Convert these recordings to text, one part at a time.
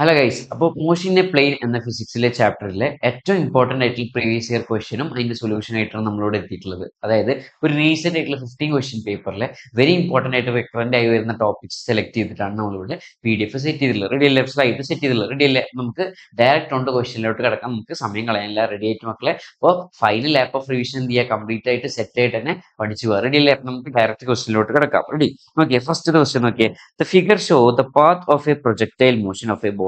Hello guys, അപ്പോൾ motion in A plain എന്ന ഫിസിക്സിലെ ചാപ്റ്ററിലെ ഏറ്റവും ഇമ്പോർട്ടന്റ് ആയിട്ടുള്ള പ്രീവിയസ് ഇയർ ക്വസ്റ്റ്യനും അതിന്റെ സൊല്യൂഷൻ ആയിട്ടാണ് നമ്മളോട് എത്തിയിട്ടുള്ളത്. അതായത് ഒരു റീസെന്റ് ആയിട്ടുള്ള 15 ക്വസ്റ്റ്യൻ പേപ്പറിലെ വെരി ഇമ്പോർട്ടന്റ് ആയിട്ട് റിക്കറന്റ് ആയി വരുന്ന ടോപ്പിക്സ് സെലക്ട് ചെയ്തിട്ടാണ് നമ്മളിവിടെ PDF സെറ്റ് ചെയ്തിട്ടുള്ളത്. റെഡി അല്ലേ? സ്ലൈഡ് സെറ്റ് ചെയ്തിട്ടുള്ളത്. റെഡി അല്ലേ? നമുക്ക് ഡയറക്റ്റ് ഓൺ ക്വസ്റ്റ്യനിലോട്ട് കിടക്കാം. നമുക്ക് സമയം കളയാനില്ല. റെഡി ആയിട്ട് മക്കളെ. അപ്പോൾ ഫൈനൽ ലാപ്പ് ഓഫ് റിവിഷൻ എന്ത് ചെയ്യുക? കംപ്ലീറ്റ് ആയിട്ട് സെറ്റ് ആയിട്ട് തന്നെ പഠിച്ചു പോകാം. റെഡി അല്ലേ? നമുക്ക് ഡയറക്റ്റ് ക്വസ്റ്റ്യനിലോട്ട് കിടക്കാം. റെഡി? നോക്കിയേ, ഫസ്റ്റ് ക്വസ്റ്റ്യൻ നോക്കിയേ. The figure show the path of a projectile motion of a body.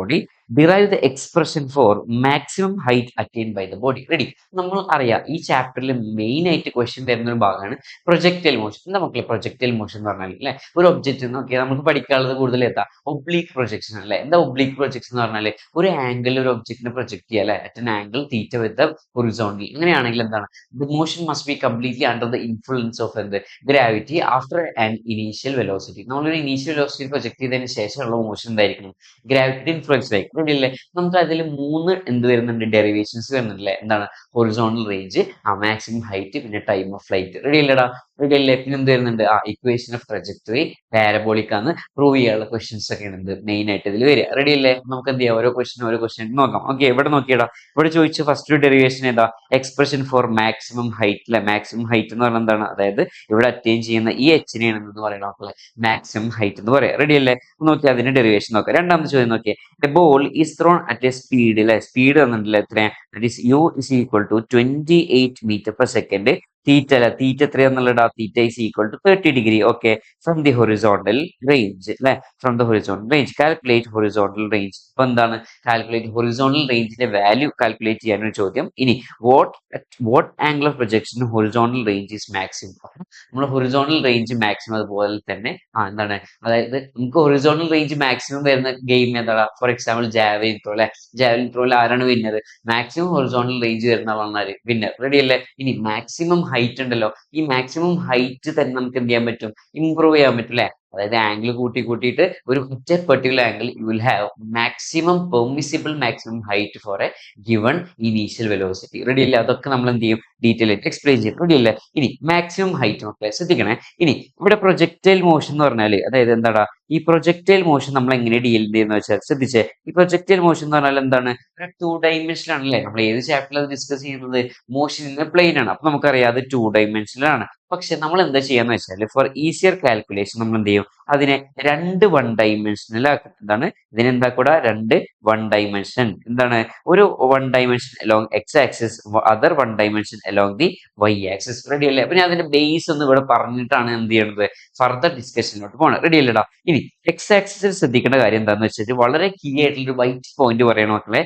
Derive the expression for maximum height attained by the body. Ready? നമ്മൾ അറിയാം ഈ ചാപ്റ്ററിൽ മെയിൻ ആയിട്ട് ക്വസ്റ്റ്യൻ തരുന്ന ഒരു ഭാഗമാണ് പ്രൊജക്ടൈൽ മോഷൻ. എന്താ മക്കളെ പ്രൊജക്ടൈൽ മോഷൻ എന്ന് പറഞ്ഞാൽ? അല്ലെ, ഒരു ഒബ്ജക്റ്റ് നോക്കിയാൽ നമുക്ക് പഠിക്കാനുള്ളത് കൂടുതൽ എത്താം ഒബ്ലീക്ക് പ്രൊജക്ഷൻ അല്ലെ. എന്താ ഒബ്ലീക്ക് പ്രൊജക്ഷൻ എന്ന് പറഞ്ഞാൽ? ഒരു ആംഗിളിൽ ഒരു ഒബ്ജക്റ്റിനെ പ്രൊജക്ട് ചെയ്യുക അല്ലെ, at an angle theta with horizontal. അങ്ങനെയാണെങ്കിൽ എന്താണ്? The motion must be completely under the influence of എന്ത്? Gravity after an initial velocity. നമ്മളൊരു ഇനീഷ്യൽ വെലോസിറ്റി പ്രൊജക്ട് ചെയ്തതിന് ശേഷമുള്ള മോഷൻ എന്തായിരിക്കും? ഗ്രാവിറ്റിയുടെ ഇൻഫ്ലുവൻസ് ആയിരിക്കും. റെഡിയല്ലേ? നമുക്ക് അതിൽ മൂന്ന് എന്ത് വരുന്നുണ്ട്? ഡെറിവേഷൻസ് വരുന്നുണ്ടല്ലേ? എന്താണ്? ഹൊറിസോണ്ടൽ റേഞ്ച്, മാക്സിമം ഹൈറ്റ്, പിന്നെ ടൈം ഓഫ് ഫ്ലൈറ്റ്. റെഡി അല്ലേടാ? റെഡി അല്ലേ? പിന്നെ എന്ത് വരുന്നുണ്ട്? ഇക്വേഷൻ ഓഫ് ട്രജക്ടറി, പാരബോളിക് ആണ് പ്രൂവ് ചെയ്യാനുള്ള ക്വസ്റ്റ്യൻസ് ഒക്കെയാണ് എന്ത് മെയിൻ ആയിട്ട് ഇതിൽ വരിക. റെഡി അല്ലേ? നമുക്ക് എന്ത് ചെയ്യാം? ഓരോ ക്വസ്റ്റ്യൻ നോക്കാം. ഓക്കെ, ഇവിടെ നോക്കിയടാ. ഇവിടെ ചോദിച്ച ഫസ്റ്റ് ഡെറിവേഷൻ ഏതാ? എക്സ്പ്രഷൻ ഫോർ മാക്സിമം ഹൈറ്റ് അല്ലെ. മാക്സിമം ഹൈറ്റ് എന്ന് പറഞ്ഞാൽ എന്താണ്? അതായത് ഇവിടെ അറ്റൈൻ ചെയ്യുന്ന ഈ എച്ചിനെയാണ് എന്ന് പറയുന്നത് മാക്സിമം ഹൈറ്റ് എന്ന് പറയാം. റെഡി അല്ലേ? നോക്കി അതിന്റെ ഡെറിവേഷൻ നോക്കാം. രണ്ടാമത്തെ ചോദ്യം നോക്കിയേ. A ball is thrown at a speed അല്ലെ. സ്പീഡ് തന്നിട്ടില്ല എത്രയാ? That is u is equal to 28 meter per second. Theta അല്ലെ, തീറ്റ എത്രയാന്നുള്ളടാ? Theta is equal to 30 degree. Okay, from the horizontal range അല്ലെ. From the horizontal range calculate horizontal range. ഇപ്പൊ എന്താണ്? Calculate horizontal റേഞ്ചിന്റെ value calculate ചെയ്യാനൊരു ചോദ്യം. ഇനി what angle of projection horizontal range is maximum. നമ്മൾ ഹൊറിസോണ്ടൽ റേഞ്ച് മാക്സിമം അതുപോലെ തന്നെ എന്താണ്? അതായത് നമുക്ക് ഹൊറിസോണ്ടൽ റേഞ്ച് മാക്സിമം വരുന്ന ഗെയിം ഏതാണ്? ഫോർ എക്സാമ്പിൾ ജാവലിൻ ത്രോ അല്ലെ. ജാവലിൻ ത്രോയിൽ ആരാണ് വിന്നർ? മാക്സിമം ഹൊറിസോണ്ടൽ റേഞ്ച് വരുന്ന ആളാണ് വിന്നർ. റെഡി അല്ലേ? ഇനി മാക്സിമം ഹൈറ്റ് ഉണ്ടല്ലോ, ഈ മാക്സിമം ഹൈറ്റ് തന്നെ നമുക്ക് എന്ത് ചെയ്യാൻ പറ്റും? ഇംപ്രൂവ് ചെയ്യാൻ പറ്റും അല്ലെ. അതായത് ആംഗിൾ കൂട്ടിയിട്ട് ഒരു particular angle you will have maximum permissible maximum height for a given initial velocity. Ready അല്ലേ? അതൊക്കെ നമ്മൾ എന്ത് ചെയ്യും? ഡീറ്റെയിൽ ആയിട്ട് എക്സ്പ്ലെയിൻ ചെയ്യും. റെഡി അല്ലേ? ഇനി മാക്സിമം ഹൈറ്റ് മക്കളെ ശ്രദ്ധിക്കണേ. ഇനി ഇവിടെ പ്രൊജക്ടൈൽ മോഷൻ എന്ന് പറഞ്ഞാൽ അതായത് എന്താടാ? ഈ പ്രൊജക്ടൈൽ മോഷൻ നമ്മൾ എങ്ങനെ ഡീൽ ചെയ്യുന്ന വെച്ചാൽ ശ്രദ്ധിച്ചേ. ഈ പ്രൊജക്ടൈൽ മോഷൻ എന്ന് പറഞ്ഞാൽ എന്താണ്? ഒരു 2 ഡൈമെൻഷൻ ആണല്ലേ. നമ്മൾ ഏത് ചാപ്റ്ററിൽ ഡിസ്കസ് ചെയ്യുന്നത്? മോഷൻ ഇൻ എ പ്ലെയിൻ ആണ്. അപ്പൊ നമുക്കറിയാം അത് 2 ഡൈമെൻഷനിലാണ്. പക്ഷെ നമ്മൾ എന്താ ചെയ്യാന്ന് വെച്ചാൽ ഫോർ ഈസിയർ കാൽക്കുലേഷൻ നമ്മൾ എന്ത് ചെയ്യും? അതിനെ 2 1 ഡൈമെൻഷനിലാക്കും. എന്താണ്? ഇതിനെന്താ കൂടെ 2 1 ഡൈമെൻഷൻ. എന്താണ്? ഒരു 1 dimension along x axis, other 1 dimension along the y axis. Ready അല്ലേ? അപ്പൊ ഞാൻ അതിന്റെ ബേസ് ഒന്ന് ഇവിടെ പറഞ്ഞിട്ടാണ് എന്ത് ചെയ്യണത്? ഫർദർ ഡിസ്കഷനിലോട്ട് പോകണം. റെഡി അല്ലേടാ? ഇനി എക്സ് ആക്സിസിൽ ശ്രദ്ധിക്കേണ്ട കാര്യം എന്താണെന്ന് വെച്ചാൽ വളരെ കീ ആയിട്ടുള്ള ഒരു വൈറ്റ് പോയിന്റ് പറയണ മക്കളെ.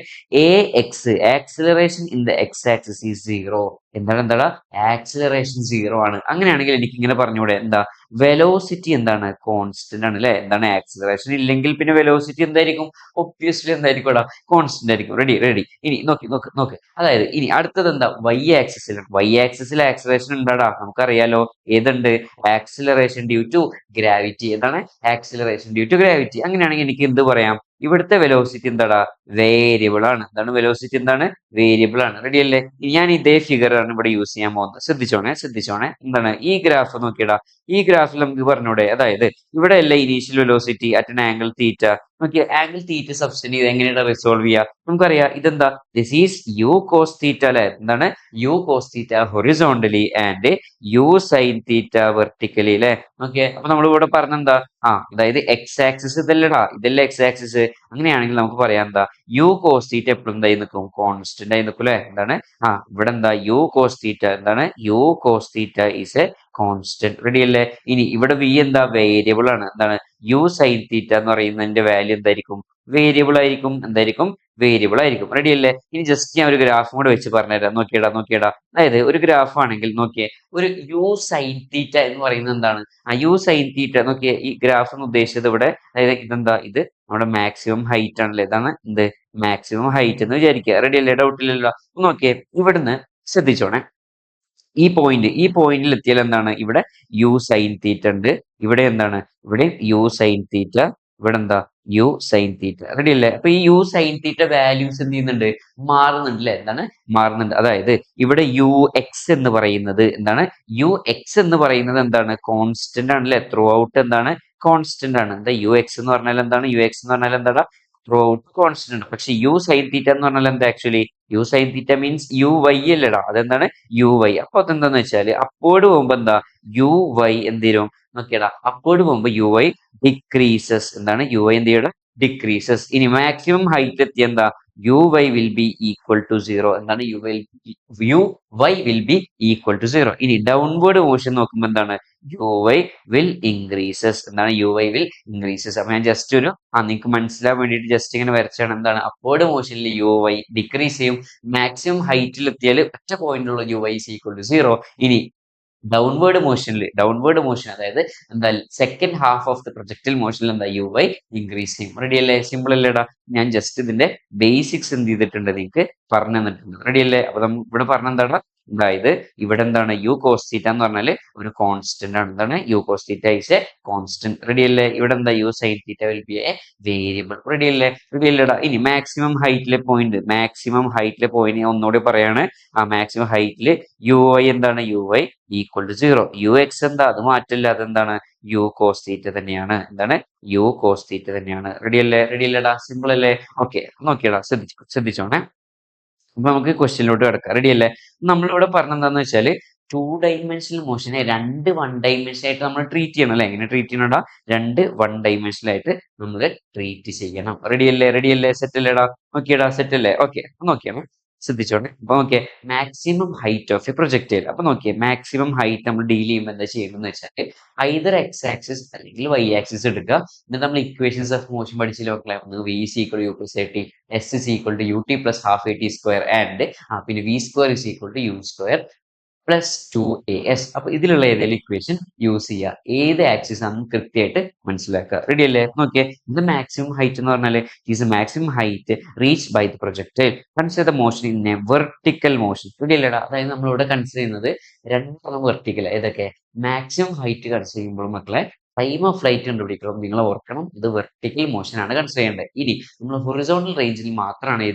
X acceleration in the X axis is 0. എന്താടാ? ആക്സിലറേഷൻ 0 ആണ്. അങ്ങനെയാണെങ്കിൽ എനിക്ക് ഇങ്ങനെ പറഞ്ഞൂടെ? എന്താ? വെലോസിറ്റി എന്താണ്? കോൺസ്റ്റന്റ് ആണ് അല്ലെ. എന്താണ്? ആക്സിലറേഷൻ ഇല്ലെങ്കിൽ പിന്നെ വെലോസിറ്റി എന്തായിരിക്കും? ഒബ്വിയസ്ലി എന്തായിരിക്കും? കോൺസ്റ്റന്റ് ആയിരിക്കും. റെഡി. ഇനി നോക്ക്. അതായത് ഇനി അടുത്തത് എന്താ? വൈ ആക്സിസിലാണ്. വൈ ആക്സിസിൽ ആക്സിലറേഷൻ ഉണ്ടാടാ. നമുക്കറിയാലോ ഏതുണ്ട്? Acceleration due to gravity. എന്താണ്? Acceleration due to gravity. അങ്ങനെയാണെങ്കിൽ എനിക്ക് എന്ത് പറയാം? ഇവിടുത്തെ വെലോസിറ്റി എന്താടാ? വേരിയബിൾ ആണ്. എന്താണ്? വെലോസിറ്റി എന്താണ്? വേരിയബിൾ ആണ്. റെഡി അല്ലേ? ഞാൻ ഇതേ ഫിഗർ ആണ് ഇവിടെ യൂസ് ചെയ്യാൻ പോകുന്നത്. ശ്രദ്ധിച്ചോണേ. എന്താണ്? ഈ ഗ്രാഫ് നോക്കിയടാ. ഈ ഗ്രാഫിൽ നമുക്ക് പറഞ്ഞൂടെ? അതായത് ഇവിടെ അല്ല initial velocity at an angle theta. നോക്കിയ ആംഗിൾ തീറ്റ സബ്സ്റ്റന്റ് ചെയ്ത് എങ്ങനെയാണ് റിസോൾവ് ചെയ്യുക? നമുക്കറിയാം ഇതെന്താ? This is u cos theta അല്ലെ. എന്താണ്? U cos theta horizontally and u sign theta vertically അല്ലെ. ഓക്കെ, അപ്പൊ നമ്മൾ ഇവിടെ പറഞ്ഞെന്താ? അതായത് എക്സ് ആക്സിസ് ഇതല്ലേ എക്സ് ആക്സിസ്. അങ്ങനെയാണെങ്കിൽ നമുക്ക് പറയാം എന്താ? യു കോസ് തീറ്റ എപ്പോഴും എന്തായി നിൽക്കും? കോൺസ്റ്റന്റ് ആയി നിൽക്കും അല്ലെ. എന്താണ്? ഇവിടെ എന്താ? യു കോസ് തീറ്റ എന്താണ്? U cos theta is a constant. Ready അല്ലേ? ഇനി ഇവിടെ വി എന്താ? വേരിയബിൾ ആണ്. എന്താണ്? യു സൈൻ തീറ്റ എന്ന് പറയുന്നതിന്റെ വാല്യൂ എന്തായിരിക്കും? വേരിയബിൾ ആയിരിക്കും. എന്തായിരിക്കും? വേരിയബിൾ ആയിരിക്കും. റെഡി അല്ലേ? ഇനി ജസ്റ്റ് ഞാൻ ഒരു ഗ്രാഫും കൂടെ വെച്ച് പറഞ്ഞുതരാം. നോക്കിയടാ. അതായത് ഒരു ഗ്രാഫ് ആണെങ്കിൽ നോക്കിയേ, ഒരു യു സൈൻ തീറ്റ എന്ന് പറയുന്നത് എന്താണ്? യു സൈൻ തീറ്റ നോക്കിയേ. ഈ ഗ്രാഫ് എന്ന് ഉദ്ദേശിച്ചത് ഇവിടെ അതായത് ഇതെന്താ? ഇത് നമ്മുടെ മാക്സിമം ഹൈറ്റ് ആണല്ലേ. ഇതാണ് എന്ത്? മാക്സിമം ഹൈറ്റ് എന്ന് വിചാരിക്കുക. റെഡി അല്ലേ? ഡൗട്ട് ഇല്ലല്ലോ? നോക്കിയേ, ഇവിടുന്ന് ശ്രദ്ധിച്ചോണേ. ഈ പോയിന്റിൽ എത്തിയാൽ എന്താണ്? ഇവിടെ യു സൈൻ തീറ്റ ഉണ്ട്. ഇവിടെ എന്താണ്? ഇവിടെ യു സൈൻ തീറ്റ. ഇവിടെ എന്താ? U sine theta. റെഡി അല്ലേ? അപ്പൊ ഈ യു സൈൻ തീറ്റ വാല്യൂസ് എന്ത് ചെയ്യുന്നുണ്ട്? മാറുന്നുണ്ട് അല്ലെ. എന്താണ്? മാറുന്നുണ്ട്. അതായത് ഇവിടെ യു എക്സ് എന്ന് പറയുന്നത് എന്താണ്? യു എക്സ് എന്ന് പറയുന്നത് എന്താണ്? കോൺസ്റ്റന്റ് ആണ് അല്ലെ. ത്രൂ ഔട്ട് എന്താണ്? കോൺസ്റ്റന്റ് ആണ്. എന്താ യു എക്സ് എന്ന് പറഞ്ഞാൽ എന്താണ്? യു എക്സ് എന്ന് പറഞ്ഞാൽ എന്താ? ത്രൂ ഔട്ട് കോൺസ്റ്റന്റ് ആണ്. പക്ഷെ യു സൈൻ തീറ്റ എന്ന് പറഞ്ഞാൽ എന്താ actually? U sign theta means u y അല്ലടാ. അതെന്താണ്? U y. അപ്പൊ അതെന്താന്ന് വെച്ചാല് അപ്പോഴ് പോകുമ്പോ എന്താ യു വൈ എന്ത് ചെയ്യും നോക്കിയടാ? അപ്പോഴ് പോകുമ്പോ യു വൈ ഡിക്രീസസ്. എന്താണ്? യു വൈ എന്ത് ചെയ്യണം? ഡിക്രീസസ്. ഇനി മാക്സിമം ഹൈറ്റ് എത്തി എന്താ? U y will be equal to zero. എന്താണ്? U y will be equal to zero. ഇനി ഡൗൺവേർഡ് മോഷൻ നോക്കുമ്പോ എന്താണ്? U y will increases. എന്താണ്? U y will increases. അപ്പൊ ഞാൻ ജസ്റ്റ് ഒരു നിങ്ങൾക്ക് മനസ്സിലാൻ വേണ്ടിയിട്ട് ജസ്റ്റ് ഇങ്ങനെ വരച്ചാണ്. എന്താണ്? അപ്വേർഡ് മോഷനിൽ യു വൈ ഡിക്രീസ് ചെയ്യും. മാക്സിമം ഹൈറ്റിൽ എത്തിയാൽ ഒറ്റ പോയിന്റുള്ള u y is equal to zero. ഇനി ഡൗൺവേർഡ് മോഷൻ അതായത് എന്താ second half of the projectile മോഷനിൽ എന്താ യു വൈ ഇൻക്രീസ് ചെയ്യും. റെഡി അല്ലേ? സിമ്പിൾ അല്ലേടാ? ഞാൻ ജസ്റ്റ് ഇതിന്റെ ബേസിക്സ് എന്ത് ചെയ്തിട്ടുണ്ട് നിങ്ങൾക്ക് പറഞ്ഞു തന്നിട്ടുണ്ട്. റെഡി അല്ലേ? അപ്പൊ നമ്മൾ ഇവിടെ പറഞ്ഞ എന്താണ്? അതായത് ഇവിടെ എന്താണ്? യു കോസ് തീറ്റ എന്ന് പറഞ്ഞാൽ ഒരു കോൺസ്റ്റന്റ് ആണ്. എന്താണ്? U cos theta is a constant. Ready അല്ലേ? ഇവിടെ എന്താ? U sign theta will be a variable. Ready അല്ലേ? റെഡി അല്ലേടാ? ഇനി മാക്സിമം ഹൈറ്റിലെ പോയിന്റ് ഒന്നുകൂടി പറയാണ്. ആ മാക്സിമം ഹൈറ്റില് യു വൈ എന്താണ്? U y equal to zero. U x എന്താ? അത് മാറ്റില്ല. അതെന്താണ്? യു കോസ് തീറ്റ തന്നെയാണ്. എന്താണ്? യു കോസ് തീറ്റ തന്നെയാണ്. റെഡി അല്ലേ? റെഡി അല്ലേടാ? സിമ്പിൾ അല്ലേ? ഓക്കെ, നോക്കിയടാ, ശ്രദ്ധിച്ചോണേ. അപ്പൊ നമുക്ക് ക്വസ്റ്റ്യനിലോട്ട് കിടക്കാം. റെഡി അല്ലേ? നമ്മളിവിടെ പറഞ്ഞെന്താന്ന് വെച്ചാല് 2 ഡൈമെൻഷണൽ മോഷനെ 2 1 ഡൈമെൻഷൻ ആയിട്ട് നമ്മൾ ട്രീറ്റ് ചെയ്യണം അല്ലെ? എങ്ങനെ ട്രീറ്റ് ചെയ്യണടാ? 2 1 ഡൈമെൻഷനൽ ആയിട്ട് നമ്മൾ ട്രീറ്റ് ചെയ്യണം. റെഡി അല്ലേ? റെഡി അല്ലേ? സെറ്റ് അല്ലേടാ? നോക്കിയടാ, സെറ്റ് അല്ലേ? ഓക്കെ, നോക്കിയാണ്, ശ്രദ്ധിച്ചോണേ. അപ്പൊ നോക്കിയേ, maximum height of A projectile. അപ്പൊ നോക്കിയേ, മാക്സിമം ഹൈറ്റ് നമ്മൾ ഡീൽ ചെയ്യുമ്പോൾ എന്താ ചെയ്യണമെന്ന് വെച്ചാൽ ഐദർ എക്സ് ആക്സിസ് അല്ലെങ്കിൽ വൈ ആക്സിസ് എടുക്കുക. എന്നിട്ട് നമ്മൾ ഇക്വേഷൻസ് ഓഫ് മോഷൻ പഠിച്ചില്ല മക്കളെ? V is equal u plus a t, S is equal to U T plus half A T square and പിന്നെ v square is equal to U square plus 2as. അപ്പൊ ഇതിലുള്ള ഏതെങ്കിലും equation use ചെയ്യുക. ഏത് axis ആണെന്ന് കൃത്യമായിട്ട് മനസ്സിലാക്കുക. Ready അല്ലേ? നോക്കിയേ, ഇത് മാക്സിമം ഹൈറ്റ് എന്ന് പറഞ്ഞാൽ is maximum height reach by the projectile consider the motion in a vertical motion. Ready അല്ലേടാ? അതായത് നമ്മളിവിടെ കൺസിഡർ ചെയ്യുന്നത് രണ്ടെണ്ണം വെർട്ടിക്കൽ. ഏതൊക്കെ? മാക്സിമം ഹൈറ്റ് കൺസിഡർ ചെയ്യുമ്പോൾ മക്കളെ ടൈം ഓഫ് ഫ്ലൈറ്റ് കണ്ടുപിടിക്കണം. നിങ്ങൾ ഓർക്കണം, ഇത് വെർട്ടിക്കൽ മോഷൻ ആണ് കൺസിഡർ ചെയ്യേണ്ടത്. ഇനി നമ്മൾ ഹൊറിസോണ്ടൽ റേഞ്ചിൽ മാത്രമാണ്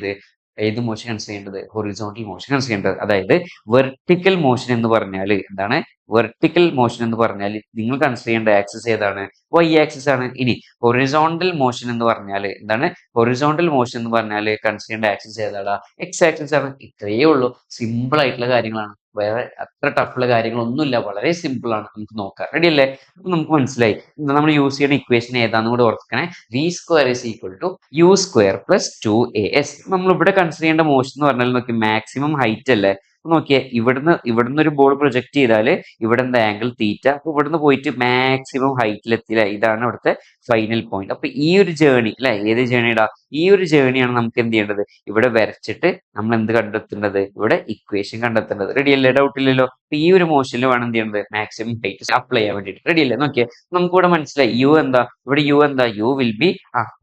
ഏത് മോഷൻ കൺസിഡർ ചെയ്യേണ്ടത്? ഹൊറിസോണ്ടൽ മോഷൻ കൺസിഡർ ചെയ്യേണ്ടത്. അതായത് വെർട്ടിക്കൽ മോഷൻ എന്ന് പറഞ്ഞാൽ എന്താണ്? വെർട്ടിക്കൽ മോഷൻ എന്ന് പറഞ്ഞാൽ നിങ്ങൾ കൺസിഡർ ചെയ്യേണ്ട ആക്സിസ് ഏതാണ്? വൈ ആക്സിസ് ആണ്. ഇനി ഹൊറിസോണ്ടൽ മോഷൻ എന്ന് പറഞ്ഞാൽ എന്താണ്? ഹൊറിസോണ്ടൽ മോഷൻ എന്ന് പറഞ്ഞാൽ കൺസിഡർ ചെയ്യേണ്ട ആക്സിസ് ഏതാടാ? എക്സ് ആക്സിസ് ആണ്. ഇത്രയേ ഉള്ളൂ. സിമ്പിൾ ആയിട്ടുള്ള കാര്യങ്ങളാണ്. വേറെ അത്ര ടഫുള്ള കാര്യങ്ങളൊന്നുമില്ല. വളരെ സിമ്പിൾ ആണ്. നമുക്ക് നോക്കാം. റെഡി അല്ലേ? അപ്പൊ നമുക്ക് മനസ്സിലായി. നമ്മൾ യൂസ് ചെയ്യുന്ന ഇക്വേഷൻ ഏതാണെന്ന് കൂടെ ഓർക്കണേ. V square is equal to U square plus 2as. നമ്മൾ ഇവിടെ കൺസിഡർ ചെയ്യേണ്ട മോഷൻ എന്ന് പറഞ്ഞാൽ നോക്കി, മാക്സിമം ഹൈറ്റ് അല്ലേ? നോക്കിയേ, ഇവിടുന്ന് ഒരു ബോൾ പ്രൊജക്ട് ചെയ്താല് ഇവിടെ എന്താ? Angle theta. അപ്പൊ ഇവിടുന്ന് പോയിട്ട് മാക്സിമം ഹൈറ്റിൽ എത്തിയില്ല. ഇതാണ് ഇവിടുത്തെ ഫൈനൽ പോയിന്റ്. അപ്പൊ ഈ ഒരു ജേണി അല്ലെ? ഏത് ജേണിടാ? ഈ ഒരു ജേണിയാണ് നമുക്ക് എന്ത് ചെയ്യേണ്ടത്? ഇവിടെ വരച്ചിട്ട് നമ്മൾ എന്ത് കണ്ടെത്തേണ്ടത്? ഇവിടെ ഇക്വേഷൻ കണ്ടെത്തേണ്ടത്. റെഡി അല്ലേ? ഡൗട്ട് ഇല്ലല്ലോ? അപ്പൊ ഈ ഒരു മോഷനിൽ വേണം എന്ത് ചെയ്യേണ്ടത്? മാക്സിമം ഹൈറ്റ് അപ്ലൈ ചെയ്യാൻ വേണ്ടിയിട്ട്. റെഡി അല്ലേ? നോക്കിയേ, നമുക്ക് ഇവിടെ മനസ്സിലായി. യു എന്താ? ഇവിടെ യു എന്താ? യു വിൽ ബി